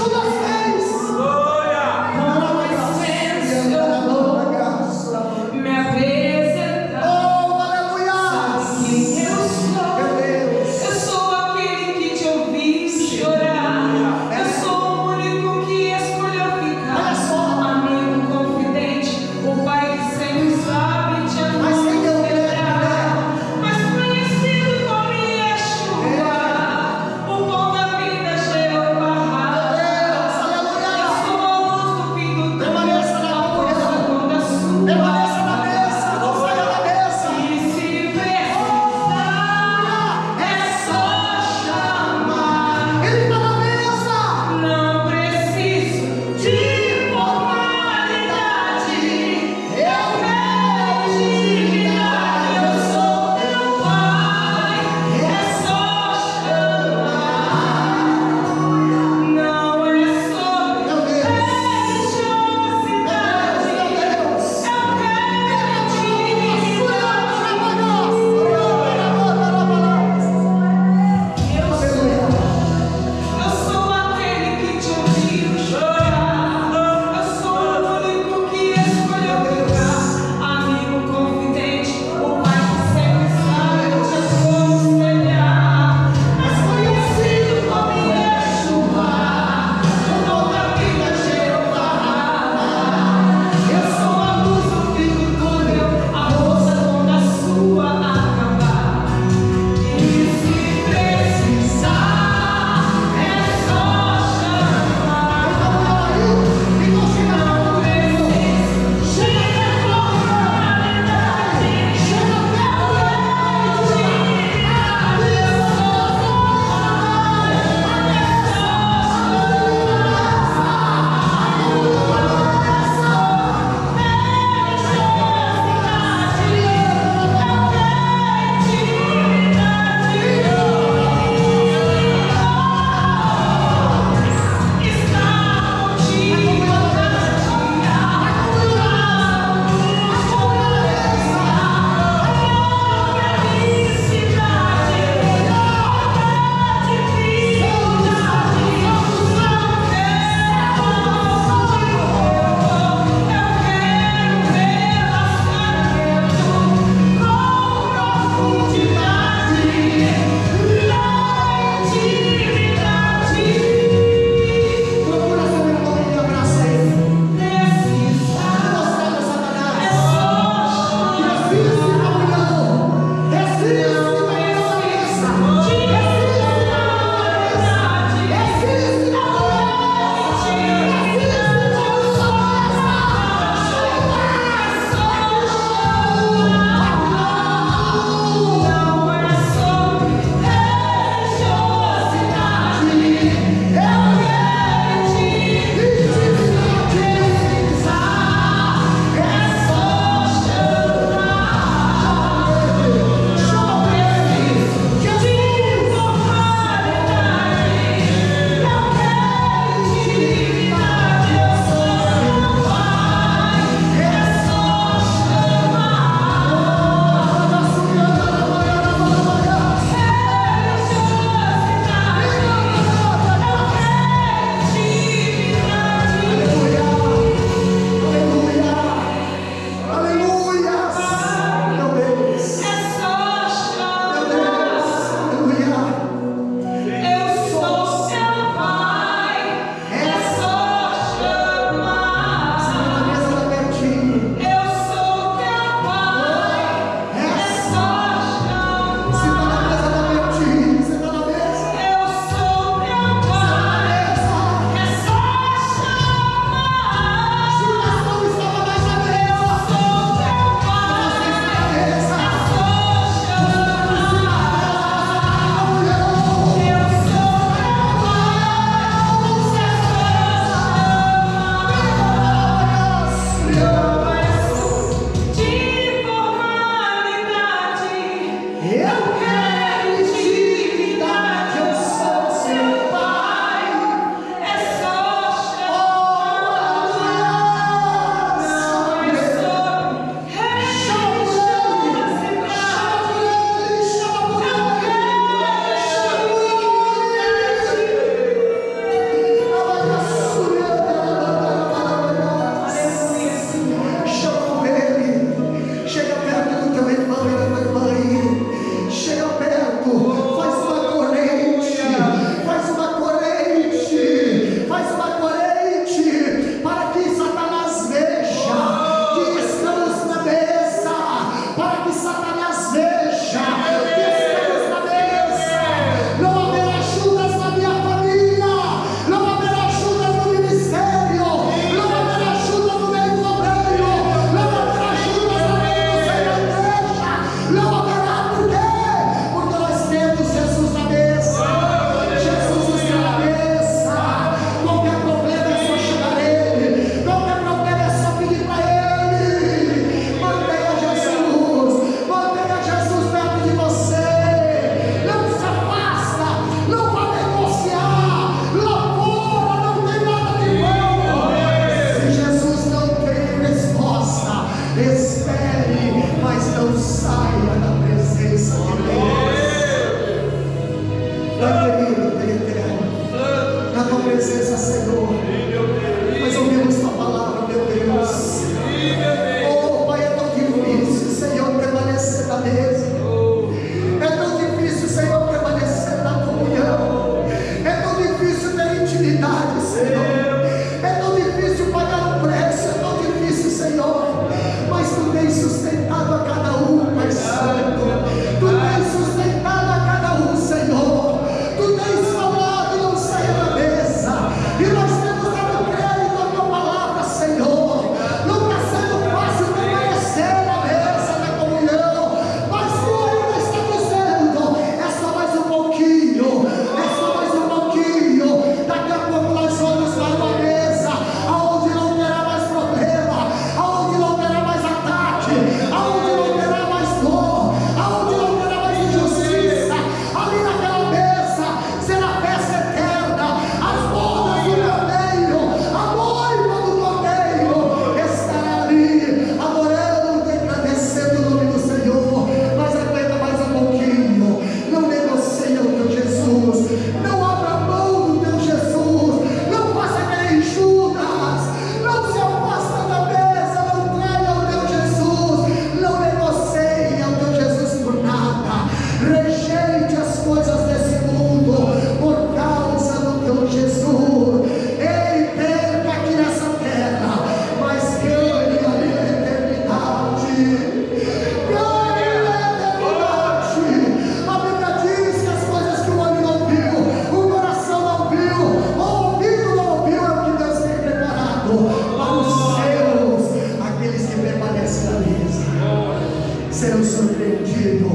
levado para os céus. Aqueles que permanecem na mesa serão surpreendidos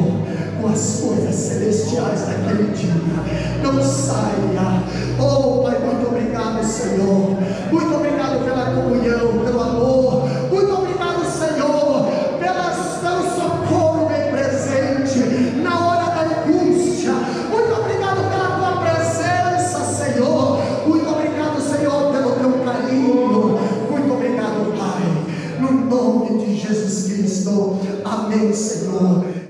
com as coisas celestiais daquele dia. Não saia. Oh Pai, muito obrigado, Senhor. Muito obrigado pela comunhão, pelo amor. Muito obrigado, Senhor, pelo socorro bem presente na hora da angústia. Muito obrigado pela tua presença, Senhor. Muito obrigado, Senhor, pelo teu carinho. Muito obrigado, Pai, no nome de Jesus Cristo. Amém, Senhor.